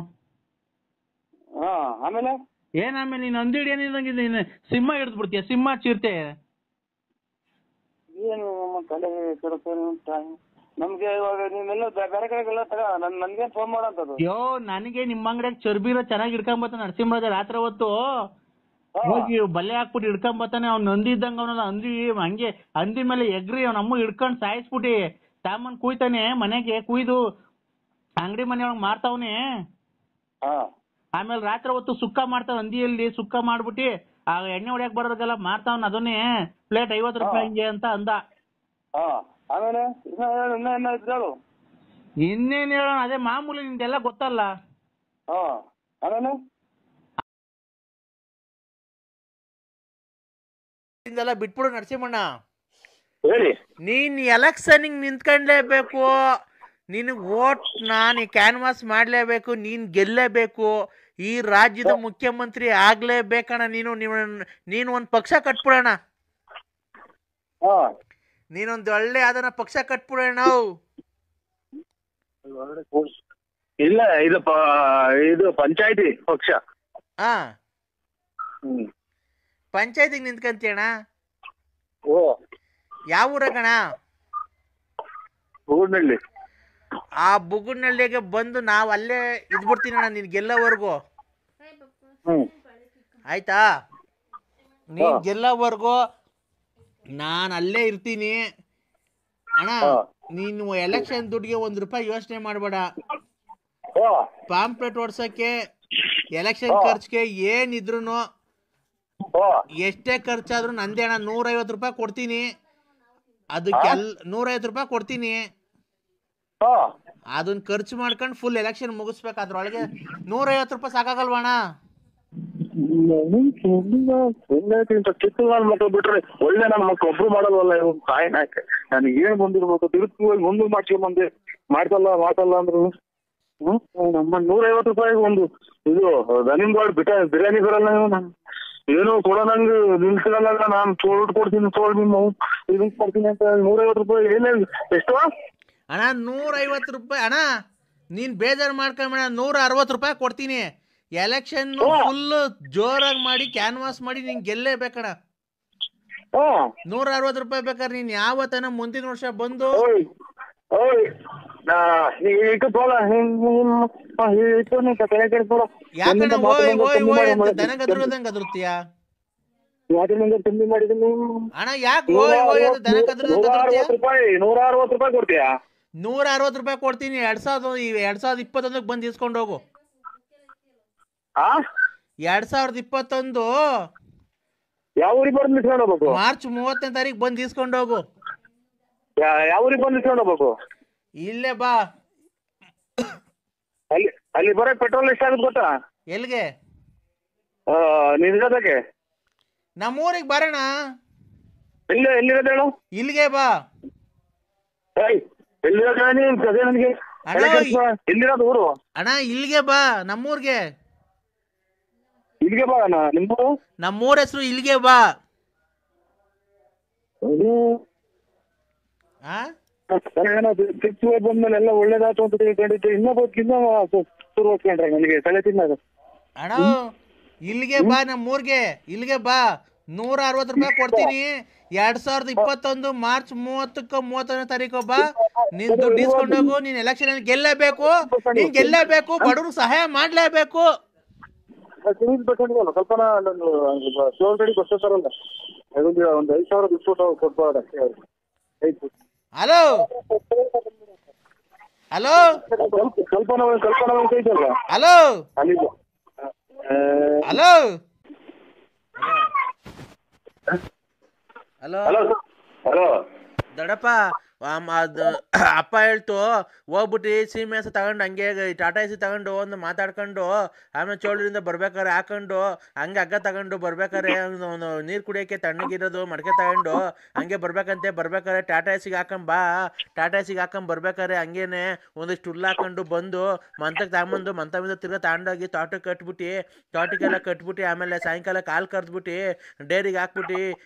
ಆಮೇಲೆ ಆಮೇಲೆ ನೀನ್ ಹಂದಿ ಹಿಡಿಯನಿದ್ದಂಗೆ ನೀನು ಸಿಂಹ ಹಿಡಿದು ಬಿಡ್ತೀಯ, ಸಿಂಹ ಚಿರತೆ. ಏನು ತಲೆ ಕೆಡಸ ನಮ್ಗೆ. ಇವಾಗ ನೀವೆಲ್ಲ ಬೇರೆ ಕಡೆಗೆಲ್ಲ ತಗ, ನನ್ಗೇನ್ ಫೋನ್ ಮಾಡಂತದ್ದು. ನನಗೆ ನಿಮ್ಮ ಅಂಗಡಿಯಾಗ ಚರ್ಬಿ ಇರೋ ಚೆನ್ನಾಗಿ ಹಿಡ್ಕೊಂಬತ್ತಾನೆ ನರಸಿಂಹರಾಜ. ರಾತ್ರಿ ಹೊತ್ತು ಹೋಗಿ ಬಲ್ಲೆ ಹಾಕ್ಬಿಟ್ಟು ಹಿಡ್ಕೊಂಬತ್ತಾನೆ. ಅವ್ನು ಹಂದಿ ಇದ್ದಂಗ ಅವನಲ್ಲ. ಹಂಗೆ ಹಂದಿ ಮೇಲೆ ಎಗ್ರಿ ಅವ್ನ ಅಮ್ಮ ಹಿಡ್ಕೊಂಡ್ ಸಾಯಿಸ್ಬಿಟ್ಟಿ ತಾಮನ್ ಕುಯ್ತಾನೆ. ಮನೆಗೆ ಕುಯ್ದು ಅಂಗಡಿ ಮನೆಯೊಳಗೆ ಮಾರ್ತಾವನೆ. ಆಮೇಲೆ ರಾತ್ರಿ ಹೊತ್ತು ಸುಕ್ಕ ಮಾಡ್ತಾವ, ಹಂದಿಯಲ್ಲಿ ಸುಕ್ಕ ಮಾಡ್ಬಿಟ್ಟು ಆ ಎಣ್ಣೆ ಹೊಡ್ಯಾಕ್ ಬರೋದಕ್ಕೆಲ್ಲ ಮಾರ್ತಾವನ್. ಅದನ್ನೇ ಪ್ಲೇಟ್ 50 ರೂಪಾಯಿ ಹಂಗೆ ಅಂತ ಅಂದ. ಇನ್ನೇನ್ ಹೇಳೋಣ, ಅದೇ ಮಾಮೂಲಿ, ನಿಂದೆಲ್ಲ ಗೊತ್ತಲ್ಲ. ಬಿಟ್ಬಿಡು ನರಸಿಂಹಣ್ಣ. ನೀನ್ ಎಲೆಕ್ಷನ್ಗೆ ನಿಂತ್ಕೊಂಡ್ಲೇಬೇಕು. ನಿನಗ್ ವೋಟ್ ನಾನು ಕ್ಯಾನ್ವಾಸ್ ಮಾಡ್ಲೇಬೇಕು. ನೀನ್ ಗೆಲ್ಲೇಬೇಕು. ಈ ರಾಜ್ಯದ ಮುಖ್ಯಮಂತ್ರಿ ಆಗ್ಲೇಬೇಕಣ್ಣ. ನೀನು ಒಂದ್ ಪಕ್ಷ ಕಟ್ಬಿಡೋಣ. ನೀನೊಂದು ಒಳ್ಳೆ ಅದನ್ನ ಪಕ್ಷ ಕಟ್ಬಿಡೋಣ ನಾವು. ಇಲ್ಲ, ಇದು ಪಂಚಾಯತಿ ಪಕ್ಷ. ಪಂಚಾಯತಿಗೆ ನಿಂತ್ಕಂತೀಯಣ್ಣ? ಯಾವ ಊರಗಣ? ಬೂರ್ನಳ್ಳಿ. ಆ ಬುಗುನಳ್ಳಿಗೆ ಬಂದು ನಾವು ಅಲ್ಲೇ ಇದ್ಬಿಡ್ತೀನಿ ಅಣ್ಣ ನೀನು ಗೆಲ್ಲೋವರೆಗೂ. ಆಯ್ತಾ? ನೀನು ಗೆಲ್ಲೋವರೆಗೂ ನಾನು ಅಲ್ಲೇ ಇರ್ತೀನಿ ಅಣ್ಣ. ನೀನು ಎಲೆಕ್ಷನ್ ದುಡ್ಡಿಗೆ ₹1 ಯೋಚನೆ ಮಾಡಬೇಡ. ಪಾಂಪ್ಲೆಟ್ ಓಡ್ಸೋಕ್ಕೆ ಎಲೆಕ್ಷನ್ ಖರ್ಚಿಗೆ ಏನಿದ್ರು ಎಷ್ಟೇ ಖರ್ಚಾದ್ರೂ ನಂದೇ ಅಣ್ಣ. ₹150 ಕೊಡ್ತೀನಿ. ಅದಕ್ಕೆ ₹150 ಕೊಡ್ತೀನಿ. ಅದನ್ನ ಖರ್ಚು ಮಾಡ್ಕೊಂಡು ಫುಲ್ ಎಲೆಕ್ಷನ್ ಮುಗಿಸ್ಬೇಕು. ಅದ್ರೊಳಗೆ ₹150 ಸಾಕಾಗಲ್ವಣ್ಣ? ಚಿಕ್ಕ ಮಕ್ಕಳು ಬಿಟ್ರೆ ಒಳ್ಳೆ ನನ್ನ ಮಕ್ಕಳು ಒಬ್ರು ಮಾಡಲ್ವಲ್ಲ ಇವ್ ಕಾಯಿ ನಾಯಕ. ನನಗೆ ಏನ್ ಬಂದಿರ್ಬೇಕು ತಿರುಗಿ ಮುಂದೆ ಮಾಡ್ಸ್ಕೊಂಬಂದೆ ಮಾಡ್ಸಲ್ಲ ಅಂದ್ರು. ನಮ್ಮ ₹150 ಒಂದು ಇದು ದನಿಂಬಾಡ್ ಬಿರಿಯಾನಿ ಬರಲ್ಲ. ಏನು ಕೊಡೋ ನಂಗೆ ನಿಲ್ಸಿರಲ್ಲ. ನಾನು ಕೊಡ್ತೀನಿ ನಿಮ್ಮ ಇದನ್ ಕೊಡ್ತೀನಿ ಅಂತ ₹150 ಏನೇ ಎಷ್ಟು ಅಣ್ಣ? ₹150 ಅಣ್ಣ. ನೀನ್ ಬೇಜಾರು ಮಾಡ್ಕೊಂಬೇಡ. ₹160 ಕೊಡ್ತೀನಿ. ಎಲೆಕ್ಷನ್ ಫುಲ್ ಜೋರಾಗಿ ಮಾಡಿ ಕ್ಯಾನ್ವಾಸ್ ಮಾಡಿ ನೀನ್ ಗೆಲ್ಲೇಬೇಕಣ್ಣ. ₹160 ಬೇಕಾದ್ರೆ ನೀನ್ ಯಾವತ್ತನ ಮುಂದಿನ ವರ್ಷ ಬಂದು ಯಾಕಣ್ಣ ದನ ಗದ್ರದಂಗ ಗದ್ರುತ್ತೀಯ ಅಣ್ಣ? ಯಾಕೆ ದನ ಗದ್ರದಂಗ ₹160 ಕೊಡ್ತೀಯಾ? ₹160 ಕೊಡ್ತೀನಿ. 2021 ಬಂದು ಇಸ್ಕೊಂಡು ಹೋಗು. 2021 ಯಾವ ಊರಿಗೆ ಬಂದು ಇಸ್ಕೊಂಡು ಹೋಗ್ಬೇಕು? ಮಾರ್ಚ್ 30ನೇ ತಾರೀಕು ಬಂದು ಇಸ್ಕೊಂಡು ಹೋಗು. ಯಾವ ಊರಿಗೆ ಬಂದು ಇಸ್ಕೊಂಡು ಹೋಗ್ಬೇಕು? ಇಲ್ಲೇ ಬಾ. ಅಲ್ಲಿ ಬರಕ್ ಪೆಟ್ರೋಲ್ ಎಷ್ಟಾಗುತ್ತೆ ಗೊತ್ತಾ? ಎಲ್ಲಿಗೆ? ನಿನ್ಗೆ ನಮ್ಮೂರಿಗೆ ಬರೋಣ. ಎಲ್ಲಿರೋದು ಹೇಳು? ಇಲ್ಲಿಗೆ ಬಾ. ಎಲ್ಲಿರೋದು ಊರು? ಅಣ್ಣ ಇಲ್ಲಿಗೆ ಬಾ, ನಮ್ಮೂರ್ಗೆ. ಇಲ್ಲಿಗೆ ಬಾ ಅಣ್ಣ. ನಿಮ್ಮೂರು? ನಮ್ಮೂರ ಹೆಸರು ಇಲ್ಲಿಗೆ ಬಾ. ಬಂದ್ಮೇಲೆ ಎಲ್ಲ ಒಳ್ಳೇದಾಯ್ತು ಅಂತ ತಿಳ್ಕೊಂಡಿದ್ದೆ. ಇನ್ನೊಬ್ಬಕ್ಕಿನ್ನ ಶುರು ಹೋಗ್ಕೊಂಡ್ರೆ ನನಗೆ ತಲೆ ತಿನ್ನೋದು. ಅಣ್ಣ ಇಲ್ಲಿಗೆ ಬಾ, ನಮ್ಮೂರ್ಗೆ ಇಲ್ಲಿಗೆ ಬಾ. ₹160 ಕೊಡ್ತೀನಿ. 2021 ಮಾರ್ಚ್ 30ನೇ ತಾರೀಕು ಬಾ. ನೀನ್ ದುಡ್ಡು ಇಸ್ಕೊಂಡೋಗು. ನೀನ್ ಎಲೆಕ್ಷನ್ ಅಲ್ಲಿ ಗೆಲ್ಲೇಬೇಕು. ನೀನ್ ಗೆಲ್ಲೇಬೇಕು. ಬಡವ್ರು ಸಹಾಯ ಮಾಡ್ಲೇಬೇಕು. ಸ್ವಲ್ಪ ನಾನು ಶಿವಲ್ರೆಡಿ ಬರ್ತಾರಲ್ಲ ಒಂದು 5,000 ಬಿಸ್ಕೊಟ್ಟು ಕೊಟ್ಬಾರ್ದು ಅಷ್ಟೇ. ಹಲೋ ಹಲೋ ಕಲ್ಪನಾ ಐತಲ್ಲ ಹಲೋ ಹಲೋ ಹಲೋ ಹಲೋ ದೊಡ್ಡಪ್ಪ, ಅಪ್ಪ ಹೇಳ್ತು ಹೋಗ್ಬಿಟ್ಟು ಸೀಮೆ ಹಸು ತಗೊಂಡು ಹಂಗೆ ಟಾಟಾ ಎಸಿ ತಗೊಂಡು ಒಂದು ಮಾತಾಡ್ಕೊಂಡು ಆಮೇಲೆ ಚೋಳರಿಂದ ಬರ್ಬೇಕಾರೆ ಹಾಕೊಂಡು ಹಂಗೆ ಹಗ್ಗ ತಗೊಂಡು ಬರ್ಬೇಕಾರೆ ಒಂದು ನೀರು ಕುಡಿಯೋಕ್ಕೆ ತಣ್ಣಗಿರೋದು ಮಡಕೆ ತಗೊಂಡು ಹಂಗೆ ಬರ್ಬೇಕಾರೆ ಟಾಟಾ ಎಸಿಗೆ ಹಾಕೊಂಬಾ. ಟಾಟಾ ಎಸಿಗೆ ಹಾಕೊಂಡ್ ಬರ್ಬೇಕಾರೆ ಹಂಗೇನೆ ಒಂದಿಷ್ಟು ಹುಲ್ಲು ಹಾಕೊಂಡು ಬಂದು ಮಂತಕ್ಕೆ ತಗೊಂಬಂದು ಮಂತವಿಂದ ತಿರ್ಗಾ ತಗೊಂಡೋಗಿ ತೋಟಕ್ಕೆಲ್ಲ ಕಟ್ಬಿಟ್ಟು ಆಮೇಲೆ ಸಾಯಂಕಾಲ ಹಾಲು ಕರೆದ್ಬಿಟ್ಟು ಡೈರಿಗೆ ಹಾಕ್ಬಿಟ್ಟು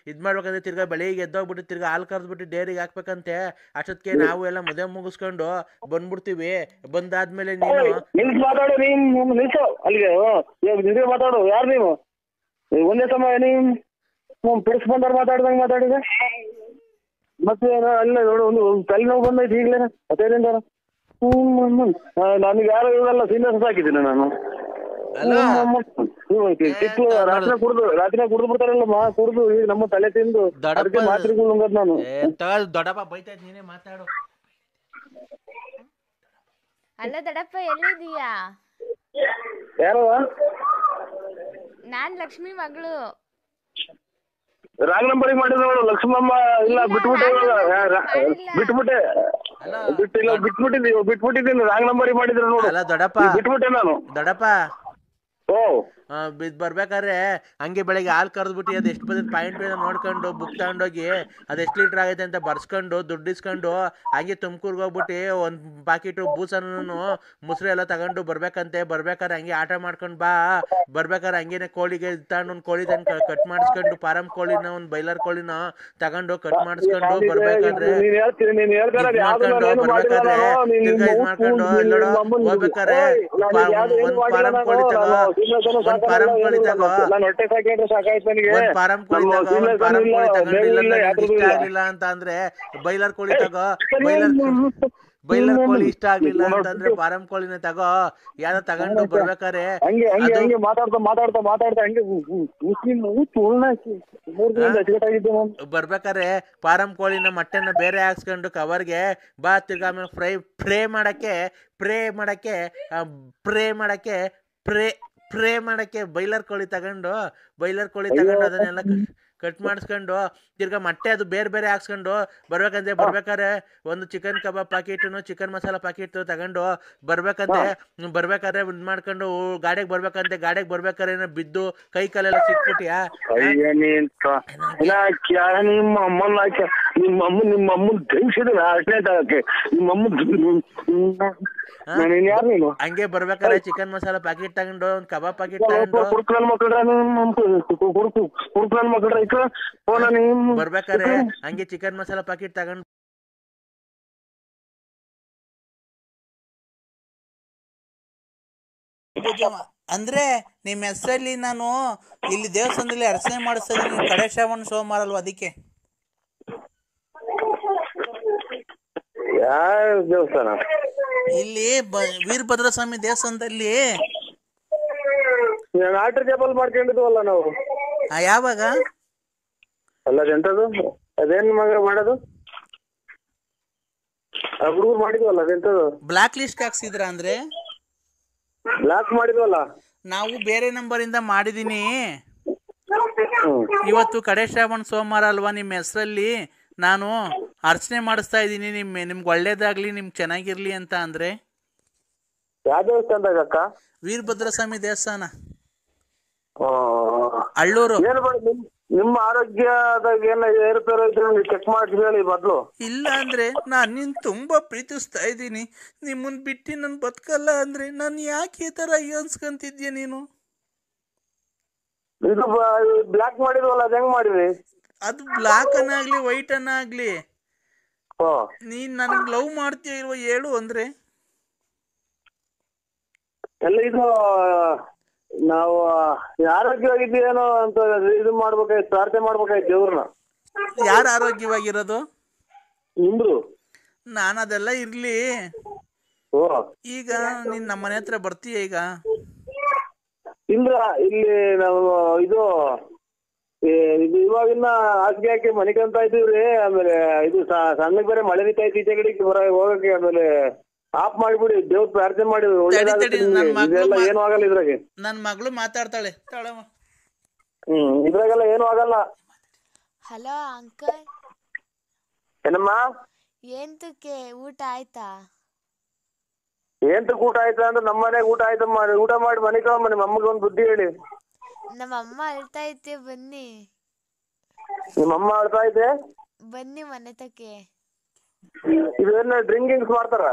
ಮಾಡ್ಬೇಕಂದ್ರೆ ತಿರ್ಗಾ ಬೆಳಿಗ್ಗೆ ಎದ್ದೋಗ್ಬಿಟ್ಟು ತಿರ್ಗಾ ಹಾಲು ಕರೆದ್ಬಿಟ್ಟು ಡೈರಿಗೆ ಹಾಕ್ಬೇಕಂತೆ. ಅಷ್ಟೊತ್ತಿಗೆ ನಾವು ಎಲ್ಲ ಮದುವೆ ಮುಗಿಸ್ಕೊಂಡು ಬಂದ್ಬಿಡ್ತೀವಿ. ಬಂದಾದ್ಮೇಲೆ ನೀನು ಮಾತಾಡು. ಯಾರು ನೀವು? ಒಂದೇ ಸಮಯ ನೀವು ಪಿಡಿಸ್ ಬಂದವ್ರು ಮಾತಾಡ್ದಂಗೆ ಮಾತಾಡಿದೆ. ಮತ್ತೆ ಅಲ್ಲ ನೋಡು, ಒಂದು ತಲೆನೋವು ಬಂದೈತಿ ಈಗಲೇ ಹತ್ತೈದಿಂದ. ನನಗೆ ಯಾರು ಇವೆಲ್ಲ ಸೀನಿಯರ್ಸ್ ಹಾಕಿದ್ದೀನಿ ನಾನು. ರಾತ್ರಿ ಕುಡ್ದು ಬಿಡ್ತಾರಲ್ಲ, ಕುಡ್ದು ಈಗ ನಮ್ಮ ತಲೆ ತಿಂದು ಮಾತ್ರೆಗಳು ನುಂಗದ್ ನಾನು. ದೊಡ್ಡಪ್ಪ ಬೈತಾಯ್ತು, ನೀನೇ ಮಾತಾಡು. ಅಲ್ಲ ದೊಡ್ಡಪ್ಪ, ಎಲ್ಲಿದೀಯಾ? ಯಾರು? ನಾನ್ ಲಕ್ಷ್ಮಿ ಮಗಳು. ರಾಂಗ್ ನಂಬರಿಗೆ ಮಾಡಿದ್ರು ನೋಡು. ಲಕ್ಷ್ಮಮ್ಮ ಇಲ್ಲ, ಬಿಟ್ಬಿಟ್ಟಿದ್ದೀನಿ. ರಾಂಗ್ ನಂಬರಿಗೆ ಮಾಡಿದ್ರು ನೋಡು. ಬಿಟ್ಬಿಟ್ಟೆ ನಾನು. ದೊಡ್ಡಪ್ಪ ಬರ್ಬೇಕಾದ್ರೆ ಹಂಗೆ ಬೆಳಗ್ಗೆ ಹಾಲು ಕರೆದ್ಬಿಟ್ಟು ಅದು ಎಷ್ಟು ಬಂದಿದ್ದು ಪಾಯಿಂಟ್ ನೋಡ್ಕೊಂಡು ಬುಕ್ ತಗೊಂಡೋಗಿ ಅದೆಷ್ಟು ಲೀಟರ್ ಆಗೈತೆ ಅಂತ ಬರ್ಸ್ಕೊಂಡು ದುಡ್ಡು ಇಸ್ಕೊಂಡು ಹಂಗೆ ತುಮಕೂರ್ಗೆ ಹೋಗ್ಬಿಟ್ಟು ಒಂದು ಪಾಕಿಟು ಬೂಸನ್ನು ಮೊಸರು ಎಲ್ಲ ತಗೊಂಡು ಬರ್ಬೇಕಂತೆ. ಬರ್ಬೇಕಾದ್ರೆ ಹಂಗೆ ಆಟ ಮಾಡ್ಕೊಂಡು ಬಾ. ಬರ್ಬೇಕಾದ್ರೆ ಹಂಗೇನೆ ಕೋಳಿಗೆ ತಗೊಂಡು ಒಂದು ಕೋಳಿ ತಂದು ಕಟ್ ಮಾಡಿಸ್ಕೊಂಡು ಫಾರಂ ಕೋಳಿನ ಒಂದು ಬೈಲರ್ ಕೋಳಿನ ತಗೊಂಡು ಕಟ್ ಮಾಡಿಸ್ಕೊಂಡು ಬರ್ಬೇಕಾದ್ರೆ ಮಾಡ್ಕೊಂಡು ಹೋಗ್ಬೇಕಾರೆ ಒಂದು ಫಾರಂ ಕೋಳಿ ತಗೋ, ಒಂದ್ ಫಾರಂ ಕೋಳಿ ತಗೋ, ಒಂದ್ ಫಾರಂ ಕೋಳಿ ತಗೊಂಡಿಲ್ಲ ಇಷ್ಟ ಆಗ್ಲಿಲ್ಲ ಅಂತ ಅಂದ್ರೆ ಬೈಲರ್ ಕೋಳಿ ತಗೋ. ಬೈಲರ್ ಕೋಳಿ ಇಷ್ಟ ಆಗ್ಲಿಲ್ಲ ಅಂತಂದ್ರೆ ಫಾರಂ ಕೋಳಿನ ತಗೋ, ಯಾವ್ದೋ ತಗೊಂಡು ಬರ್ಬೇಕಾರೆ ಹಂಗೆ ಹಂಗೆ ಅದು ಹಂಗೆ ಮಾತಾಡ್ತಾ ಹಂಗೆ ಬರ್ಬೇಕಾರೆ ಫಾರಂ ಕೋಳಿನ ಮೊಟ್ಟೆನ ಬೇರೆ ಹಾಕ್ಸ್ಕೊಂಡು ಕವರ್ಗೆ ಬಾ, ತಿರ್ಗಾ ಆಮೇಲೆ ಫ್ರೈ ಮಾಡಕ್ಕೆ ಬೈಲರ್ ಕೋಳಿ ತಗೊಂಡು ಅದನ್ನೆಲ್ಲ ಕಟ್ ಮಾಡಿಸ್ಕೊಂಡು ತಿರ್ಗಾ ಮೊಟ್ಟೆ ಅದು ಬೇರೆ ಬೇರೆ ಹಾಕ್ಸ್ಕೊಂಡು ಬರ್ಬೇಕಾದ್ರೆ ಒಂದು ಚಿಕನ್ ಕಬಾಬ್ ಪ್ಯಾಕೆಟ್ನು ಚಿಕನ್ ಮಸಾಲ ಪ್ಯಾಕೆಟ್ ತಗೊಂಡು ಬರ್ಬೇಕಾದ್ರೆ ಇದ್ ಮಾಡ್ಕೊಂಡು ಗಾಡಿಗೆ ಬರ್ಬೇಕಾದ್ರೆ ಬಿದ್ದು ಕೈ ಕಾಲೆಲ್ಲ ಸಿಕ್ಬಿಟ್ಟಿಯಾ? ನಿಮ್ಮ ಅಮ್ಮನ ಧರಿಸಿದ್ರೆ ಅಷ್ಟೇ ತಗಕ್ಕೆ ಯಾರು ನೀನು ಹಂಗೆ ಬರ್ಬೇಕಾದ್ರೆ ಚಿಕನ್ ಮಸಾಲ ಪ್ಯಾಕೆಟ್ ತಗೊಂಡು ಒಂದು ಕಬಾಬ್ ಪ್ಯಾಕೆಟ್ ತಗೊಂಡು ಬರ್ಬೇಕಾರೆ ಹಂಗೆ ಚಿಕನ್ ಮಸಾಲ ಪ್ಯಾಕೆಟ್ ತಗೊಂಡು ಅಂದ್ರೆ ನಿಮ್ಮ ಹೆಸರಲ್ಲಿ ನಾನು ಇಲ್ಲಿ ದೇವಸ್ಥಾನದಲ್ಲಿ ಅರ್ಚನೆ ಮಾಡಿಸ್ತಾ ಇದೀನಿ, ಕಡೆ ಶ್ರಾವಣ ಸೋಮವಾರ ಅಲ್ವಾ, ಅದಕ್ಕೆ. ಯಾವ ದೇವಸ್ಥಾನ? ಇಲ್ಲಿ ವೀರಭದ್ರ ಸ್ವಾಮಿ ದೇವಸ್ಥಾನದಲ್ಲಿ ಆಟರ್ ಜಪಲ್ ಮಾಡ್ಕೊಂಡಿದ್ವಲ್ಲ ನಾವು. ಯಾವಾಗ? ಅಲ್ಲ ಎಂತದು ಅದೇನ್ ಮಗ ಮಾಡೋದು, ಹುಡುಗರು ಮಾಡಿದ್ವಲ್ಲ ಅದೆಂತದು ಬ್ಲಾಕ್ ಲಿಸ್ಟ್ ಹಾಕ್ಸಿದ್ರ? ಅಂದ್ರೆ ಬ್ಲಾಕ್ ಮಾಡಿದ್ವಲ್ಲ ನಾವು ಬೇರೆ ನಂಬರ್ ಇಂದ ಮಾಡಿದೀನಿ. ಇವತ್ತು ಕಡೆ ಶ್ರಾವಣ ಸೋಮವಾರ ಅಲ್ವಾ, ನಿಮ್ಮ ಹೆಸರಲ್ಲಿ ನಾನು ಅರ್ಚನೆ ಮಾಡಿಸ್ತಾ ಇದ್ದೀನಿ, ನಿಮ್ಗೆ ಒಳ್ಳೇದಾಗ್ಲಿ, ನಿಮ್ಗೆ ಚೆನ್ನಾಗಿರ್ಲಿ ಅಂತ. ಅಂದ್ರೆ ಯಾವ ದೇವಸ್ಥಾನದಾಗ ಅಕ್ಕ? ವೀರಭದ್ರ ಸ್ವಾಮಿ ದೇವಸ್ಥಾನ, ಅಳ್ಳೂರು. ನಿಮ್ಮ ಆರೋಗ್ಯದಾಗ ಏನ ಏರುಪೇರು ಇದ್ರೆ ಚೆಕ್ ಮಾಡಿ ಹೇಳಿ ಮೊದ್ಲು. ಇಲ್ಲ ಅಂದ್ರೆ ನಾನು ನಿನ್ ತುಂಬಾ ಪ್ರೀತಿಸ್ತಾ ಇದ್ದೀನಿ, ನಿಮ್ಮನ್ ಬಿಟ್ಟು ನನ್ ಬದುಕಲ್ಲ ಅಂದ್ರೆ ನಾನು ಯಾಕೆ ಈ ತರ ಅನ್ಸ್ಕೊಂತಿದ್ಯ ನೀನು? ಇದು ಬ್ಲಾಕ್ ಮಾಡಿದ್ವಲ್ಲ, ಅದ್ ಹೆಂಗ್ ಮಾಡಿದ್ರಿ? ಅದು ಬ್ಲಾಕ್ ಅನ್ನಾಗ್ಲಿ ವೈಟ್ ಅನ್ನಾಗ್ಲಿ ನೀನ್ ನನಗ್ ಲವ್ ಮಾಡ್ತೀಯ ಇಲ್ವ ಹೇಳು. ಅಂದ್ರೆ ಎಲ್ಲ ಇದು ನಾವು ಆರೋಗ್ಯವಾಗಿದ್ದೀನೋ ಅಂತ ಇದು ಮಾಡ್ಬೇಕಾಯ್ತು, ಪ್ರಾರ್ಥನೆ ಮಾಡ್ಬೇಕಾಯ್ತು ದೇವ್ರನ್ನ. ಯಾರು ಆರೋಗ್ಯವಾಗಿರೋದು? ನಿಮ್ದು. ನಾನು ಅದೆಲ್ಲ ಇರ್ಲಿ, ಈಗ ನೀನ್ ನಮ್ಮ ಮನೆ ಹತ್ರ ಬರ್ತೀಯ? ಈಗ ಇಲ್ಲ, ಇಲ್ಲಿ ನಾವು ಇದು ಇವಾಗಿನ್ನ ಹಾಸಿಗೆ ಹಾಕಿ ಮನಿಕಂತ ಇದ್ದೀವ್ರಿ. ಆಮೇಲೆ ಇದು ಸಣ್ಣಗ್ ಬೇರೆ ಮಳೆ ನಿಂತ ಐತಿ, ಈಚೆ ಕಡೆಗೆ ಹೋಗಕ್ಕೆ. ಆಮೇಲೆ ಆಫ್ ಮಾಡಿಬಿಡಿ, ದೇವ್ರ ಪ್ರಾರ್ಥನೆ ಮಾಡಿ ಏನು ಆಗಲ್ಲ ಇದ್ರಾಗೆ. ನನ್ ಮಗಳು ಮಾತಾಡ್ತಾಳೆ, ಇದ್ರಾಗೆಲ್ಲ ಏನು ಆಗಲ್ಲ. Hello uncle. ಏನಮ್ಮ? ಏಂತಕ್ಕೆ ಊಟ ಆಯ್ತಾ? ಏಂತಕ್ಕೆ ಊಟ ಆಯ್ತಾ ಅಂದ್ರೆ ನಮ್ಮ ಮನೆಗೆ ಊಟ ಆಯ್ತಮ್ಮ. ಊಟ ಮಾಡಿ ಮನೆ ಕಳ್ಮ, ನಿಮ್ಮ ಅಮ್ಮಗೆ ಒಂದು ಬುದ್ಧಿ ಹೇಳಿ. ನಮ್ಮ ಅಮ್ಮ ಅಳ್ತಾ ಐತೆ, ಬನ್ನಿ. ನಿಮ್ಮ ಅಮ್ಮ ಅಳ್ತಾ ಐತೆ, ಬನ್ನಿ ಮನೆ ತಕ್ಕೆ. ಇವೇನ ಡ್ರಿಂಕಿಂಗ್ಸ್ ಮಾಡ್ತಾರ?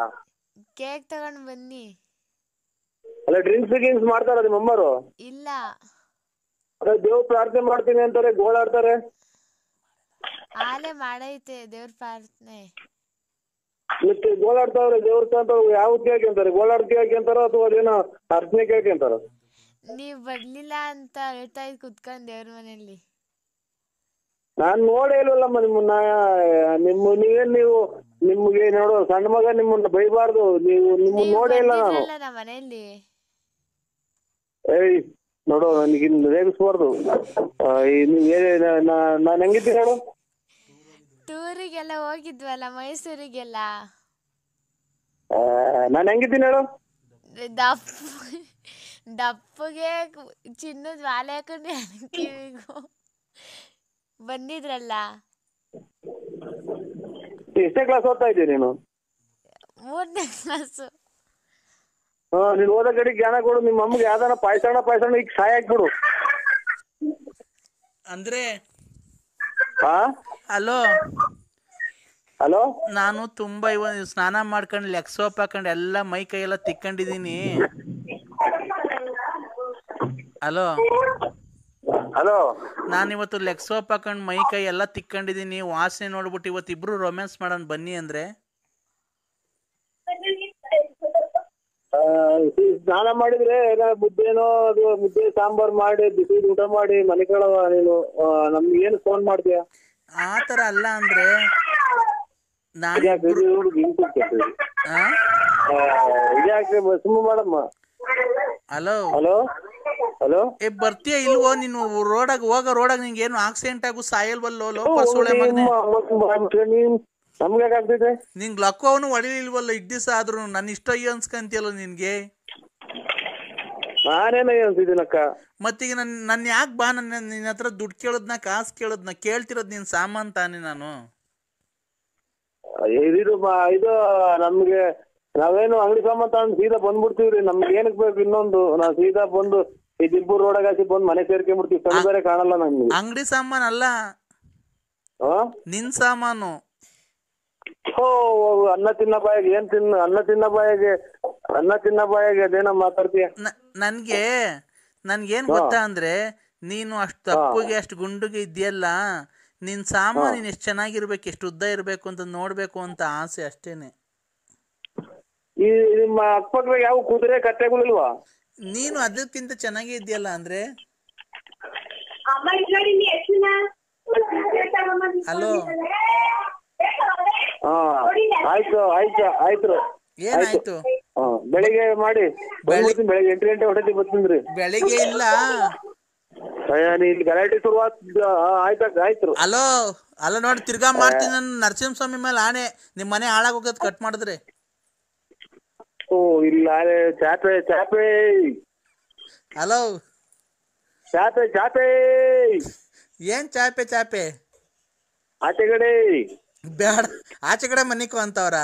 ಕೇಕ್ ತಗೊಂಡ್ ಬನ್ನಿ. ಅಲ್ಲ ಡ್ರಿಂಕ್ಸ್ ಮಾಡ್ತಾರ ನಿಮ್ಮ ಅಮ್ಮರು? ಇಲ್ಲ. ಅದೇ ದೇವ್ರ ಪ್ರಾರ್ಥನೆ ಮಾಡ್ತೀನಿ ಅಂತಾರೆ, ಗೋಳಾಡ್ತಾರೆ. ಆಲೆ ಮಾಡೈತೆ ದೇವ್ರ ಪ್ರಾರ್ಥನೆ. ಮತ್ತೆ ಗೋಳಾಡ್ತಾವ್ರೆ ದೇವ್ರ ಅಂತ ಯಾವ ಕೇಳ್ಕೊಂತಾರೆ? ಗೋಳಾಡ್ ಕೇಳ್ಕೊಂತಾರ ಅಥವಾ ಅದೇನೋ ಅರ್ಚನೆ ಕೇಳ್ಕೊಂತಾರ? ನೀವ್ ಬರ್ಲಿಲ್ಲ ಅಂತ ಹೇಳ್ತಾ ಇದ್ ಕುತ್ಕೊಂಡ್ ದೇವ್ರ ಮನೆಯಲ್ಲಿ. ನಾನ್ ನೋಡೇ ಇಲ್ವಲ್ಲಮ್ಮ ನಿಮ್ಮನ್ನ. ನಿಮ್ಗೆ ನೋಡು, ಸಣ್ಣ ಮಗ ನಿಮ್ಮನ್ನ ಬೈಬಾರ್ದು. ನಿಮ್ಮನ್ನ ನೋಡೇ ಇಲ್ಲ ನಾನು. ಮನೆಯಲ್ಲಿ ಏಯ್ ನೋಡು, ನನಗೆ ರೇಗಿಸ್ಬಾರ್ದು. ನಾನ್ ಹೆಂಗಿದ್ದೀನಿ ನೋಡು. ಟೂರಿಗೆಲ್ಲ ಹೋಗಿದ್ವಲ್ಲ, ಮೈಸೂರಿಗೆಲ್ಲ. ನಾನ್ ಹೆಂಗಿದ್ದೀನಿ ಹೇಳು? ದಪ್ಪಗೆ ಚಿನ್ನದ ವಾಲೆ ಹಾಕೊಂಡು ಕಿವಿಗೂ ಬಂದಿದ್ರಲ್ಲ. ಎಷ್ಟನೇ ಕ್ಲಾಸ್ ಓದ್ತಾ ಇದ್ದೀನಿ ನೀನು? 3ನೇ ಕ್ಲಾಸು. ನೀನ್ ಓದೋ ಕಡೆ ಜ್ಞಾನ ಕೊಡು. ನಿಮ್ಮ ಅಮ್ಮಗೆ ಯಾವ್ದಾನ ಪಾಯ್ಸಣ ಈಗ ಸಾಯ ಹಾಕ್ಬಿಡು. ಅಂದ್ರೆ ಹಲೋ, ನಾನು ತುಂಬಾ ಇವಾಗ ಸ್ನಾನ ಮಾಡ್ಕೊಂಡು ಲೆಗ್ ಸೋಪ್ ಹಾಕೊಂಡು ಎಲ್ಲ ಮೈ ಕೈ ಎಲ್ಲ ತಿಕ್ಕೊಂಡಿದೀನಿ. ಹಲೋ, ನಾನಿವತ್ತು ಲೆಗ್ ಸೋಪ್ ಹಾಕೊಂಡು ಮೈ ಕೈ ಎಲ್ಲ ತಿಕ್ಕೊಂಡಿದೀನಿ. ವಾಸನೆ ನೋಡ್ಬಿಟ್ಟು ಇವತ್ತು ಇಬ್ರು ರೊಮ್ಯಾನ್ಸ್ ಮಾಡೋಣ ಬನ್ನಿ. ಅಂದ್ರೆ ಸ್ನಾನ ಮಾಡಿದ್ರೆ ಮುದ್ದೇನೋ ಅದು ಮುದ್ದೆ ಸಾಂಬಾರ್ ಮಾಡಿ ಬಿಸಿ ಊಟ ಮಾಡಿ ಮನೆ ಕಳವ ನೀನು ನಮ್ಗೆ ಏನು ಫೋನ್ ಮಾಡ್ತೀಯ? ಆತರ ಅಲ್ಲ. ಅಂದ್ರೆ ನಾನು ಇದ್ಯಾಕೆ ಸುಮ್ಮ ಮಾಡಮ್ಮ. ಹಲೋ ಹಲೋ ಹಲೋ ಏ ಬರ್ತೀಯ ಇಲ್ವೋ ನೀನು? ರೋಡಾಗ ನಿಂಗೆ ಏನು ಆಕ್ಸಿಡೆಂಟ್ ಆಗು ಸಾಯಲ್ವಲ್ಲೋ ಲೋಪರ್ ಸೋಳೆ ಮಗನೇ. ನಮ್ಗೆ ಆಗ್ತಿದೆ ನಿಂಗ್ ಲಕ್ಕೋ ಅವನು ಹೊಡಿಲಿಲ್ವಲ್ಲ ಇಡ್ ದಿವಸ ಆದ್ರೂ ನನ್ನ ಇಷ್ಟ ಅಯ್ಯೋ ಅನ್ಸ್ಕಂತಿಯಲ್ಲ ನಿನ್ಗೆ. ನಾನೇನ ಅನ್ಸಿದ್ದೀನಕ್ಕ. ಮತ್ತೀಗ ನನ್ನ ಯಾಕೆ ಬಾ ನಿನ್ನ ಹತ್ರ ದುಡ್ಡು ಕೇಳದ್ನ ಕಾಸು ಕೇಳದ್ನ ಕೇಳ್ತಿರೋದ್ ನೀನ್ ಸಾಮಾನ್ ತಾನೆ ನಾನು. ಇದು ಇದು ನಮ್ಗೆ ನಾವೇನು ಅಂಗಡಿ ಸಾಮಾನ್ ತಗೊಂಡು ಸೀದಾ ಬಂದ್ಬಿಡ್ತೀವ್ರಿ. ನಮ್ಗೆ ಏನಕ್ ಬೇಕು ಇನ್ನೊಂದು? ನಾವ್ ಸೀದಾ ಬಂದು ಈ ದಿಬ್ಬೂರ್ ರೋಡಾಗ ಹಾಕಿ ಬಂದು ಮನೆ ಸೇರ್ಕೊಂಡ್ಬಿಡ್ತೀವಿ. ಕಣ್ಣು ಬೇರೆ ಕಾಣಲ್ಲ ನಮ್ಗೆ. ಅಂಗಡಿ ಸಾಮಾನ್ ಅಲ್ಲ, ನಿನ್ ಸಾಮಾನು. ಓ ಅನ್ನ ತಿನ್ನ ಬಾಯಿಗೆ ಏನ್ ಅನ್ನ ತಿನ್ನ ಬಾಯಿಗೆ ಅದೇನ ಮಾತಾಡ್ತೀಯ? ನನ್ಗೇನ್ ಗೊತ್ತಾ ಅಂದ್ರೆ, ನೀನು ಅಷ್ಟು ತಪ್ಪುಗೆ ಅಷ್ಟು ಗುಂಡುಗೆ ಇದೆಯಲ್ಲ, ನಿನ್ ಸಾಮಾನು ನೀನ್ ಎಷ್ಟು ಚೆನ್ನಾಗಿರ್ಬೇಕು, ಎಷ್ಟು ಉದ್ದ ಇರ್ಬೇಕು ಅಂತ ನೋಡ್ಬೇಕು ಅಂತ ಆಸೆ ಅಷ್ಟೇನೆ. ಈ ನಿಮ್ಮ ಅಕ್ಕಪಕ್ಕದಾಗ ಯಾವ ಕುದುರೆ ಕತ್ತೆಗಳಿಲ್ವಾ? ನೀನು ಅದಕ್ಕಿಂತ ಚೆನ್ನಾಗೇ ಇದೆಯಲ್ಲ ಅಂದ್ರೆ. ಹಲೋ ಆಯ್ತು ಏನಾಯ್ತು? ಬೆಳಿಗ್ಗೆ ಮಾಡಿ. ಬೆಳಿಗ್ಗೆ 8 ಗಂಟೆ ಹೊಟ್ಟೆ ಬರ್ತೀನಿ. ಬೆಳಿಗ್ಗೆ ಇಲ್ಲ, ಗಲಾಟೆ ಆಯ್ತು. ಅಲ್ಲ ನೋಡಿ ತಿರ್ಗಾ ಮಾಡ್ತೀನಿ ನಾನು. ನರಸಿಂಹಸ್ವಾಮಿ ಮೇಲೆ ಆಣೆ, ನಿಮ್ ಮನೆ ಹಾಳಾಗೋಗದ್ ಕಟ್ ಮಾಡಿದ್ರೆ. ಓ ಇಲ್ಲ ಚಾಪೆ. ಹಲೋ ಚಾಪೆ ಏನ್ ಚಾಪೆ? ಆಚೆ ಕಡೆ ಬೇಡ, ಆಚೆ ಕಡೆ ಮನಿಕೋ ಅಂತವ್ರ.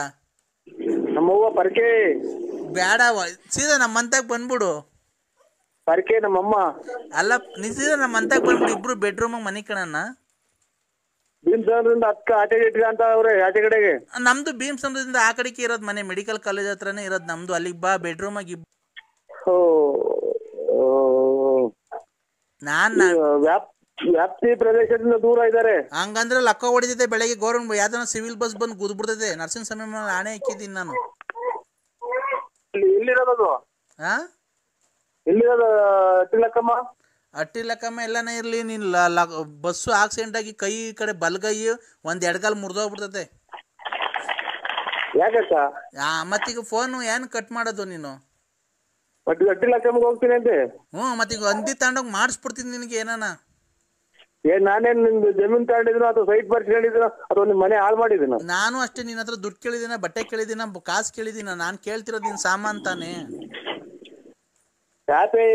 ನಮ್ಮವ್ವ ಪರ್ಕೆ ಬೇಡ, ಸೀದಾ ನಮ್ಮ ಮಂತಾಗ ಬಂದ್ಬಿಡು. ಪರ್ಕೆ ನಮ್ಮಮ್ಮ ಅಲ್ಲ, ನೀ ಸೀದಾ ನಮ್ಮ ಮಂತಾಗ ಬಂದ್ಬಿಡು. ಇಬ್ರು ಬೆಡ್ರೂಮ್ ಮನಿ ಕಣಣ್ಣ. ಭೀಮಸಂದ್ರಿಂದ ಅಕ್ಕ ಆಚೆಗೆ ಇಟ್ಕ ಅಂತ ಅವ್ರೆ ಆಚೆ ಕಡೆಗೆ. ನಮ್ದು ಭೀಮಸಂದ್ರದಿಂದ ಆ ಕಡೆಗೆ ಇರೋದ್ ಮನೆ, ಮೆಡಿಕಲ್ ಕಾಲೇಜ್ ಹತ್ರನೇ ಇರೋದ್ ನಮ್ದು. ಅಲ್ಲಿಗೆ ಬಾ, ಬೆಡ್ರೂಮ್ ಆಗಿ. ವ್ಯಾಪ್ತಿ ಪ್ರದೇಶದಿಂದ ದೂರ ಇದ್ದಾರೆ. ಹಂಗಂದ್ರೆ ಲಕ್ಕ ಹೊಡಿತೈತೆ. ಬೆಳಗ್ಗೆ ಗೌರ್ಮೆಂಟ್ ಯಾವ್ದನ ಸಿವಿಲ್ ಬಸ್ ಬಂದು ಗುದ್ಬಿಡ್ತೈತೆ. ನರಸಿಂಹಸ್ವಾಮಿ ಮೇಲೆ ಆಣೆ ಇಕ್ಕಿದ್ದೀನಿ ನಾನು. ಎಲ್ಲಿರೋದು? ಅಟ್ಟಿಲಕ್ಕಮ್ಮ ಎಲ್ಲಾನೇ ಇರ್ಲಿ, ನೀನ್ ಬಸ್ಸು ಆಕ್ಸಿಡೆಂಟ್ ಆಗಿ ಕೈ ಕಡೆ ಬಲ್ಗೈ ಒಂದ್ ಎಡಗಾಲ್ ಮುರಿದೋಗ್ಬಿಡ್ತೈತೆ. ಯಾಕಕ್ಕ? ಮತ್ತೀಗ ಫೋನ್ ಏನ್ ಕಟ್ ಮಾಡೋದು ನೀನು? ಅಟ್ಟಿಲಕ್ಕಮ್ಮಗೆ ಹೋಗ್ತೀನಿ ಅಂತೆ. ಮತ್ತೀಗ ಹಂದಿ ತಗೊಂಡೋಗಿ ಮಾಡಿಸ್ಬಿಡ್ತೀನಿ ನಿನಗೆ ಏನಾನ. ನಾನೇನ್ ನಿಮ್ದು ಜಮೀನ್ ತಗೊಂಡಿದ್ರು ಅಥವಾ ಸೈಟ್ ಬರ್ಸ್ಕೊಂಡಿದ್ರು ಅಥವಾ ನಿಮ್ ಮನೆ ಹಾಳು ಮಾಡಿದಿನ? ನಾನು ಅಷ್ಟೇ. ನಿನ್ನ ಹತ್ರ ದುಡ್ಡು ಕೇಳಿದಿನ, ಬಟ್ಟೆ ಕೇಳಿದಿನ, ಕಾಸು ಕೇಳಿದಿನ? ನಾನ್ ಕೇಳ್ತಿರೋದು ನಿನ್ ಸಾಮಾನ್ ತಾನೆ. ಚಾಪೆ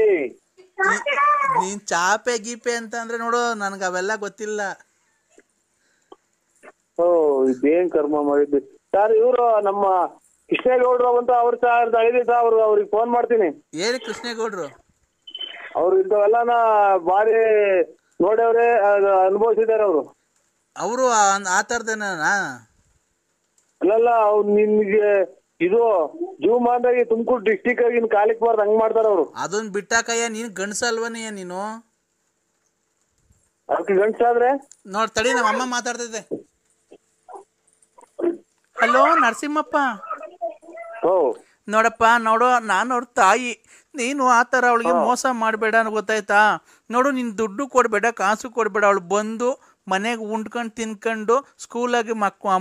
ನೀನ್ ಚಾಪೆ ಗೀಪೆ ಅಂತ ಅಂದ್ರೆ ನೋಡು, ನನ್ಗ ಅವೆಲ್ಲ ಗೊತ್ತಿಲ್ಲ. ಇದೇನ್ ಕರ್ಮ ಮಾಡಿದ್ವಿ ಸರ್. ಇವ್ರು ನಮ್ಮ ಕೃಷ್ಣೇಗೌಡ್ರು ಅಂತ ಅವ್ರು ಅವ್ರಿಗೆ ಫೋನ್ ಮಾಡ್ತೀನಿ. ಏರಿ ಕೃಷ್ಣೇಗೌಡ್ರು? ಅವ್ರು ಇಂಥವೆಲ್ಲಾನ ಬಾರಿ ನೋಡ್ಯವ್ರೆ, ಅನುಭವಿಸಿದಾರೆ ಅವರು. ಅವರು ಆ ತರದೇನ? ಅಲ್ಲಲ್ಲ, ಅವ್ರು ನಿಮ್ಗೆ ಇದು ಜೀವಮಾನದಾಗಿ ತುಮಕೂರು ಡಿಸ್ಟಿಕ್ ಆಗಿ ಕಾಲಿಕ್ ಬಾರ್ದು ಹಂಗ್ ಮಾಡ್ತಾರ ಅವ್ರು. ಅದನ್ನ ಬಿಟ್ಟಾಕಯ್ಯ, ನೀನ್ ಗಂಡ್ಸಲ್ವನಯ್ಯ ನೀನು? ಅದಕ್ಕೆ ಗಂಡ್ಸಾದ್ರೆ ನೋಡ್ ತಡಿ, ನಮ್ಮ ಅಮ್ಮ ಮಾತಾಡ್ತೈತೆ. ಹಲೋ ನರಸಿಂಹಪ್ಪ. ನೋಡಪ್ಪ, ನಾನು ಅವ್ರ ತಾಯಿ. ನೀನು ಆ ಥರ ಅವಳಿಗೆ ಮೋಸ ಮಾಡಬೇಡ ಗೊತ್ತಾಯ್ತಾ? ನೋಡು, ನೀನು ದುಡ್ಡು ಕೊಡಬೇಡ, ಕಾಸು ಕೊಡಬೇಡ. ಅವಳು ಬಂದು ಮನೆಗೆ ಉಂಡ್ಕೊಂಡು ತಿನ್ಕೊಂಡು ಸ್ಕೂಲಾಗಿ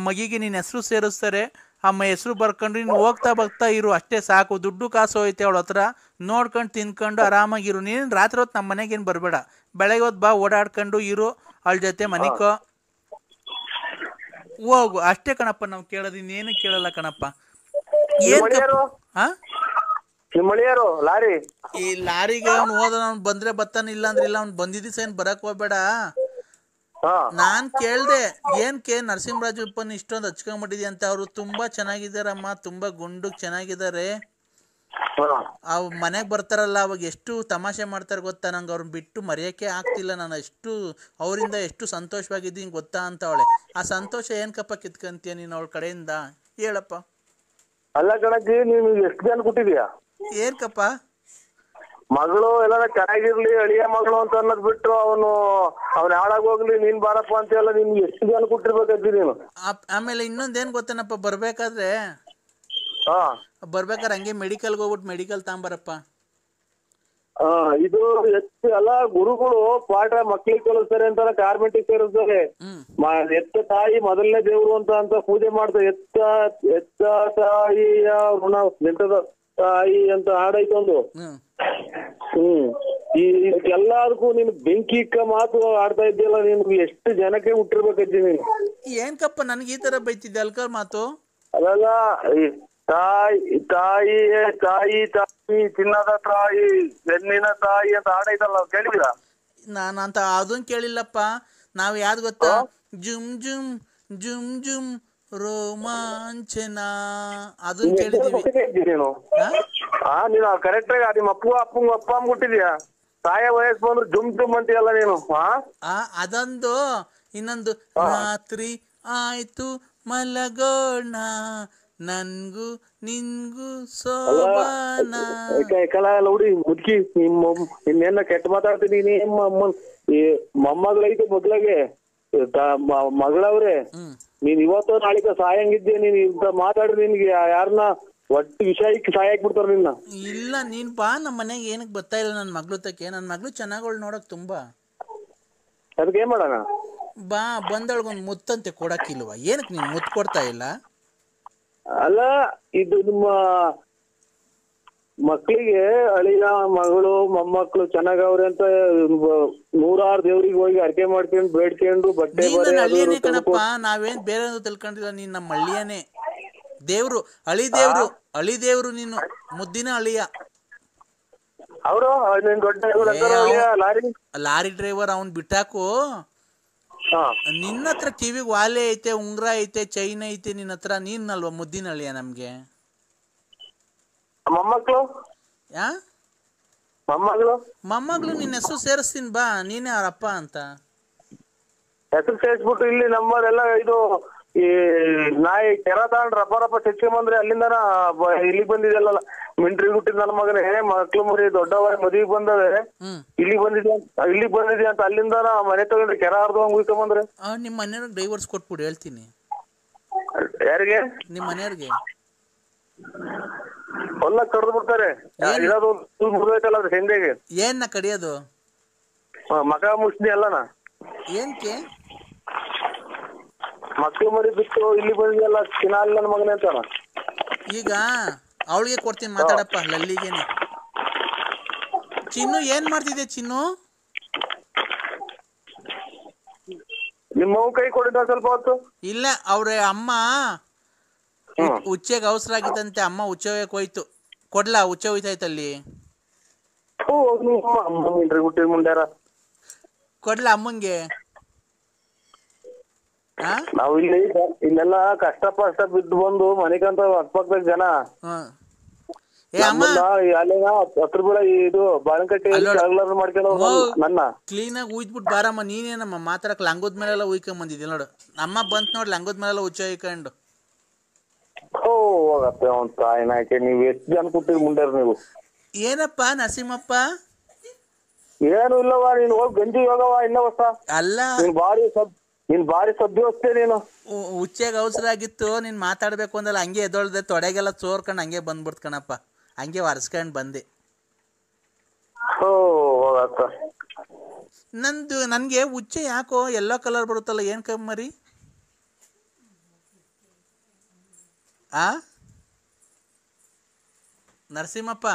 ಮಗಿಗೆ ನಿನ್ನ ಹೆಸರು ಸೇರಿಸ್ತಾರೆ. ಅಮ್ಮ ಹೆಸರು ಬರ್ಕೊಂಡು ನೀನು ಹೋಗ್ತಾ ಇರು, ಅಷ್ಟೇ ಸಾಕು. ದುಡ್ಡು ಕಾಸು ಹೋಯ್ತೆ ಅವಳ ಹತ್ರ. ನೋಡ್ಕೊಂಡು ತಿನ್ಕೊಂಡು ಆರಾಮಾಗಿರು. ನೀನು ರಾತ್ರಿ ಹೊತ್ತು ನಮ್ಮ ಮನೆಗೇನು ಬರಬೇಡ. ಬೆಳಗ್ಗೆ ಹೊತ್ತು ಬಾ, ಓಡಾಡ್ಕೊಂಡು ಇರು ಅವಳ ಜೊತೆ ಮನಿಕೋ, ಹೋಗು. ಅಷ್ಟೇ ಕಣಪ್ಪ ನಾವು ಕೇಳೋದು, ಇನ್ನೇನು ಕೇಳಲ್ಲ ಕಣಪ್ಪ. ಈ ಲಾರಿಗೆ ಅವ್ನು ಅವ್ನು ಬಂದ್ರೆ ಬರ್ತಾನೆ, ಇಲ್ಲ ಅಂದ್ರೆ ಇಲ್ಲ. ಅವ್ನು ಬಂದಿದ್ದ ಏನ್ ಬರಕ್ ಹೋಗ್ಬೇಡ. ನಾನ್ ಕೇಳ್ದೆ, ನರಸಿಂಹರಾಜಪ್ಪನ್ ಇಷ್ಟೊಂದು ಹಚ್ಕೊಂಡ್ಬಿಟ್ಟಿದ್ಯ ಅಂತ. ಅವ್ರು ತುಂಬಾ ಚೆನ್ನಾಗಿದಾರಮ್ಮ, ತುಂಬಾ ಗುಂಡು ಚೆನ್ನಾಗಿದ್ದಾರೆ. ಮನೆಗ್ ಬರ್ತಾರಲ್ಲ ಅವಾಗ ಎಷ್ಟು ತಮಾಷೆ ಮಾಡ್ತಾರೆ ಗೊತ್ತಾ? ನಂಗೆ ಅವ್ರನ್ನ ಬಿಟ್ಟು ಮರೆಯಕ್ಕೆ ಆಗ್ತಿಲ್ಲ. ನಾನು ಅವರಿಂದ ಎಷ್ಟು ಸಂತೋಷವಾಗಿದ್ದೀನಿ ಗೊತ್ತಾ ಅಂತ ಅವಳೆ. ಆ ಸಂತೋಷ ಏನ್ಕಪ್ಪ ಕಿತ್ಕಂತೀಯ ನೀನು ಅವಳ ಕಡೆಯಿಂದ? ಹೇಳಪ್ಪ. ಅಲ್ಲ ಕಣಜ್ಜಿ, ನೀನು ಎಷ್ಟು ಜನ ಕೊಟ್ಟಿದ್ಯಾ? ಏನ್ಕಪ್ಪ? ಮಗಳು ಎಲ್ಲ ಚೆನ್ನಾಗಿರ್ಲಿ, ಅಳಿಯ ಮಗಳು ಅಂತ ಅನ್ನೋದ್ ಬಿಟ್ಟು ಅವನು ಹಾಳಾಗೋಗ್ಲಿ, ನೀನ್ ಬಾರಪ್ಪ ಅಂತ ಎಲ್ಲ ನಿಮ್ಗೆ ಎಷ್ಟು ಜನ ಕೊಟ್ಟಿರ್ಬೇಕಜ್ಜಿ ನೀನು? ಆಮೇಲೆ ಇನ್ನೊಂದೇನ್ ಗೊತ್ತೇನಪ್ಪ, ಬರ್ಬೇಕಾದ್ರೆ ಹಂಗೆ ಮೆಡಿಕಲ್ಗೆ ಹೋಗ್ಬಿಟ್ಟು ಮೆಡಿಕಲ್ ತಗೊಂಬರಪ್ಪ. ಇದು ಎಷ್ಟು ಎಲ್ಲ ಗುರುಗಳು ಪಾಠ ಮಕ್ಳಿಗೆ ಕಲಿಸ್ತಾರೆ ಅಂತ ಕಾರ್ಮೆಂಟಿಗೆ ಸೇರಿಸ್ತಾರೆ. ಎತ್ತ ತಾಯಿ ಮೊದಲನೇ ದೇವ್ರು ಅಂತ ಪೂಜೆ ಮಾಡ್ತಾರೆ. ಎತ್ತ ತಾಯಿಯ ಋಣ ಎಂತದ ತಾಯಿ ಅಂತ ಹಾಡೈತೊಂದು. ಈ ಎಲ್ಲದಕ್ಕೂ ನೀನು ಬೆಂಕಿ ಇಕ್ಕ ಮಾತು ಆಡ್ತಾ ಇದ್ದೀಯಲ್ಲ, ನಿನ್ಗೆ ಎಷ್ಟು ಜನಕ್ಕೆ ಹುಟ್ಟಿರ್ಬೇಕಜ್ಜಿ ನೀನು. ಏನ್ಕಪ್ಪ ನನ್ಗೆ ಈ ತರ ಬೈತಿದ್ದೆ ಅಲ್ಕ ಮಾತು? ಅದಲ್ಲ, ತಾಯಿ ತಾಯಿ ತಾಯಿ ತಾಯಿ ಚಿನ್ನದ ತಾಯಿ ಬೆನ್ನಿನ ತಾಯಿ ಅಂತ ಹಾಡೈತಲ್ಲ, ಕೇಳಿದೀರಾ? ನಾನಂತ ಅದನ್ ಕೇಳಿಲ್ಲಪ್ಪ. ನಾವ್ ಯಾವ್ದು ಗೊತ್ತಾ, ಜುಮ್ ಜುಮ್ ಜುಮ್ ಜುಮ್ ರೋಮಾಂಚನ ಅದನ್ ಕೇಳಿದೀವಿ. ನೀನು ನೀನು ಕರೆಕ್ಟ್ ಆಗಿ ನಿಮ್ಮ ಅಪ್ಪ ಮುಟ್ಟಿದ್ಯಾ? ತಾಯ ವಯಸ್ಸು ಬಂದ್ರು ಜುಮ್ ಜುಮ್ ಅಂತೀಯಲ್ಲ ನೀನು. ಅದೊಂದು. ಇನ್ನೊಂದು, ರಾತ್ರಿ ಆಯ್ತು ಮಲಗೋಣ ನನ್ಗೂ ನಿನ್ಗೂ ಸೋಬಾನ. ಹುಡಿ ಮುದ್ಕಿ ಇನ್ನೇನ ಕೆಟ್ಟ ಮಾತಾಡ್ತೀನಿ. ಈ ಮೊಮ್ಮಗಳೈತೆ ಮಗ್ಳಗೆ ಮಗಳವ್ರೆ, ನೀನ್ ಇವತ್ತು ನಾಳಿಕ ಸಾಯಂಗಿದ್ದೆ. ನೀನ್ ಇಂತ ಮಾತಾಡ್ರಿ ನಿನ್ಗೆ ಯಾರನ್ನ ಒಟ್ಟು ವಿಷಯಕ್ಕೆ ಸಾಯಕ್ ಬಿಡ್ತಾರ ನಿನ್ನ. ಇಲ್ಲ ನೀನ್ ಬಾ ನಮ್ಮ ಮನೆಗೆ. ಏನಕ್ಕೆ ಬರ್ತಾ ಇಲ್ಲ ನನ್ ಮಗ್ಳು ತಕ್ಕೆ? ನನ್ ಮಗ್ಳು ಚೆನ್ನಾಗೋಳ್ ನೋಡಕ್ ತುಂಬಾ. ಅದಕ್ಕೆ ಏನ್ ಮಾಡೋಣ? ಬಾ, ಬಂದೊಳಗೊಂದು ಮುತ್ತಂತೆ ಕೊಡಕ್ಕಿಲ್ವಾ? ಏನಕ್ಕೆ ನೀನ್ ಮುತ್ತು ಕೊಡ್ತಾ ಇಲ್ಲ? ಅಲ್ಲ, ಇದು ನಿಮ್ಮ ಮಕ್ಳಿಗೆ ಅಳಿಯ ಮಗಳು ಮೊಮ್ಮಕ್ಳು ಚೆನ್ನಾಗವ್ರೆ ಅಂತ 100 ದೇವ್ರಿಗೆ ಹೋಗಿ ಅರ್ಕೆ ಮಾಡ್ಕೊಂಡು ಬೇಡ್ಕೊಂಡು ಬಟ್ಟೆ ಹಳ್ಳಿಯನೇ ಕಣಪ್ಪ. ನಾವೇನ್ ಬೇರೆ ತಿಳ್ಕೊಂಡಿಲ್ಲ. ನೀನ್ ನಮ್ಮ ಹಳ್ಳಿಯನೇ ದೇವ್ರು, ಅಳಿದೇವ್ರು ನೀನು, ಮುದ್ದಿನ ಅಳಿಯ. ಅವರು ಲಾರಿ ಡ್ರೈವರ್ ಅವನ್ ಬಿಟ್ಟಾಕು. ನಿನ್ನ ಹತ್ರ ಕಿವಿಗೆ ವಾಲೆ ಐತೆ, ಉಂಗ್ರ ಐತೆ, ಚೈನ್ ಐತೆ ನಿನ್ನ ಹತ್ರ. ನೀನಲ್ವಾ ಮುದ್ದಿನ ಅಳಿಯ ನಮ್ಗೆ? ಮೊಮ್ಮಕ್ಳು ಮೊಮ್ಮಗಳು ನಿನ್ನ ಹೆಸರು ಸೇರಿಸ್ತೀನಿ ಬಾ, ನೀನೇ ಅವ್ರಪ್ಪ ಅಂತ. ಹೆಸರು ಸೇರಿಸ್ಬಿಟ್ಟು ಇಲ್ಲಿ ನಮ್ಮದೆಲ್ಲ ಇದು ಈ ನಾಯಿ ಕೆರ ತಗೊಂಡ್ ರಪ್ಪ ಚಚ್ಕೊಂಬಂದ್ರೆ ಅಲ್ಲಿಂದ ಇಲ್ಲಿಗೆ ಬಂದಿದೆಲ್ಲ ಮಿಂಟ್ರಿ ಹುಟ್ಟಿದ ನನ್ನ ಮಗನೇ. ಮಕ್ಳು ಮರಿ ದೊಡ್ಡವ ಮದುವೆಗೆ ಬಂದವೆ, ಇಲ್ಲಿಗೆ ಬಂದಿದೆ ಅಂತ ಅಲ್ಲಿಂದ ಮನೆ ತಗೊಂಡ್ರೆ ಕೆರ ಹರ್ದು ಮುಗಿಸ್ಕೊಂಬಂದ್ರೆ. ನಿಮ್ ಮನೆಯವ್ರಿಗೆ ಡೈವರ್ಸ್ ಕೊಟ್ಬಿಡು, ಹೇಳ್ತೀನಿ. ಯಾರಿಗೆ? ನಿಮ್ ಮನೆಯವ್ರಿಗೆ. ಹೊಲ ಕಡ್ದು ಬಿಡ್ತಾರೆ. ಇರೋದು ಮುಗ್ದೈತಲ್ಲ ಅದ್ರ ಸಂಜೆಗೆ. ಏನ್ನ ಕಡಿಯೋದು? ಮಕ ಮುಸ್ನಿ ಅಲ್ಲನ. ಏನ್ಕೆ? ಮಕ್ಳು ಮರಿ ಬಿಟ್ಟು ಇಲ್ಲಿ ಬಂದಿಲ್ಲ ಚಿನ್ನಾಲಿ ನನ್ನ ಮಗನೇ ಅಂತಾನ. ಈಗ ಅವಳಿಗೆ ಕೊಡ್ತೀನಿ, ಮಾತಾಡಪ್ಪ ಲಲ್ಲಿಗೇನೆ. ಚಿನ್ನು ಏನ್ ಮಾಡ್ತಿದ್ದೆ ಚಿನ್ನು? ನಿಮ್ಮ ಕೈ ಕೊಡಿದ ಸ್ವಲ್ಪ ಹೊತ್ತು. ಇಲ್ಲ, ಅವ್ರ ಅಮ್ಮ ಉಚ್ಚೆಗೆ ಅವಸರ ಆಗಿತ್ತಂತೆ. ಅಮ್ಮ ಉಚ್ಚೆ ಹೋಯ್ತು. ಕೊಡ್ಲಾ? ಉಚ್ಚೆ ಹೋಯ್ತಾಯ್ತಲ್ಲಿ. ಕೊಡ್ಲಾ ಅಮ್ಮಂಗೆ? ನಾವ್ ಇಲ್ಲೆಲ್ಲ ಕಷ್ಟ ಬಿದ್ದು ಬಂದು ಮನೆಗಂತ ಅಕ್ಕಪಕ್ಕದ ಜನ ಹತ್ರ ಕೂಡ ಇದು ಬಾಳಂಕಟ್ಟಿ ಮಾಡ್ಕೊಂಡು ನನ್ನ ಕ್ಲೀನ್ ಆಗಿ ಉಯ್ದ್ಬಿಟ್ಟು ಬಾರಮ್ಮ. ನೀನೇನಮ್ಮ ಮಾತಾಡಕ್ ಲಂಗದ ಮೇಲೆಲ್ಲ ಉಯ್ಕೊಂಡ್ ಬಂದಿದ್ದೆ ನೋಡು. ಅಮ್ಮ ಬಂತ್ ನೋಡ್ ಲಂಗದ ಮೇಲೆಲ್ಲ ಉಚ್ಚ ಉಯ್ಕೊಂಡು. ಹೋಗತ್ತೆ ಅವ್ನ ತಾಯಿನಾಕೆ. ನೀವ್ ಎಷ್ಟು ಜನ ಕೂತಿರಿ ಮುಂಡ್ಯಾರ ನೀವು? ಏನಪ್ಪ ನರಸಿಂಹಪ್ಪ? ಏನು ಇಲ್ಲವ, ನೀನ್ ಹೋಗಿ ಗಂಜಿ ಹೋಗವ ಇನ್ನ ಹೊಸ. ಅಲ್ಲ, ನೀನ್ ಬಾರಿ ಸದ್ಯವಸ್ಥೆ ನೀನು. ಉಚ್ಚೆಗೆ ಅವಸರ ಆಗಿತ್ತು, ನೀನ್ ಮಾತಾಡ್ಬೇಕು ಅಂದಲ್ಲ. ಹಂಗೆ ಎದೊಳ್ದೆ, ತೊಡೆಗೆಲ್ಲ ಚೋರ್ಕೊಂಡು ಹಂಗೆ ಬಂದ್ಬಿಡ್ತು ಕಣಪ್ಪ. ಹಂಗೆ ಒರೆಸ್ಕೊಂಡ್ ಬಂದೆ. ನನ್ಗೆ ಉಚ್ಚೆ ಯಾಕೋ ಎಲ್ಲೋ ಕಲರ್ ಬರುತ್ತಲ್ಲ, ಏನ್ ಕಮ್ಮರಿ? ನರಸಿಂಹಪ್ಪ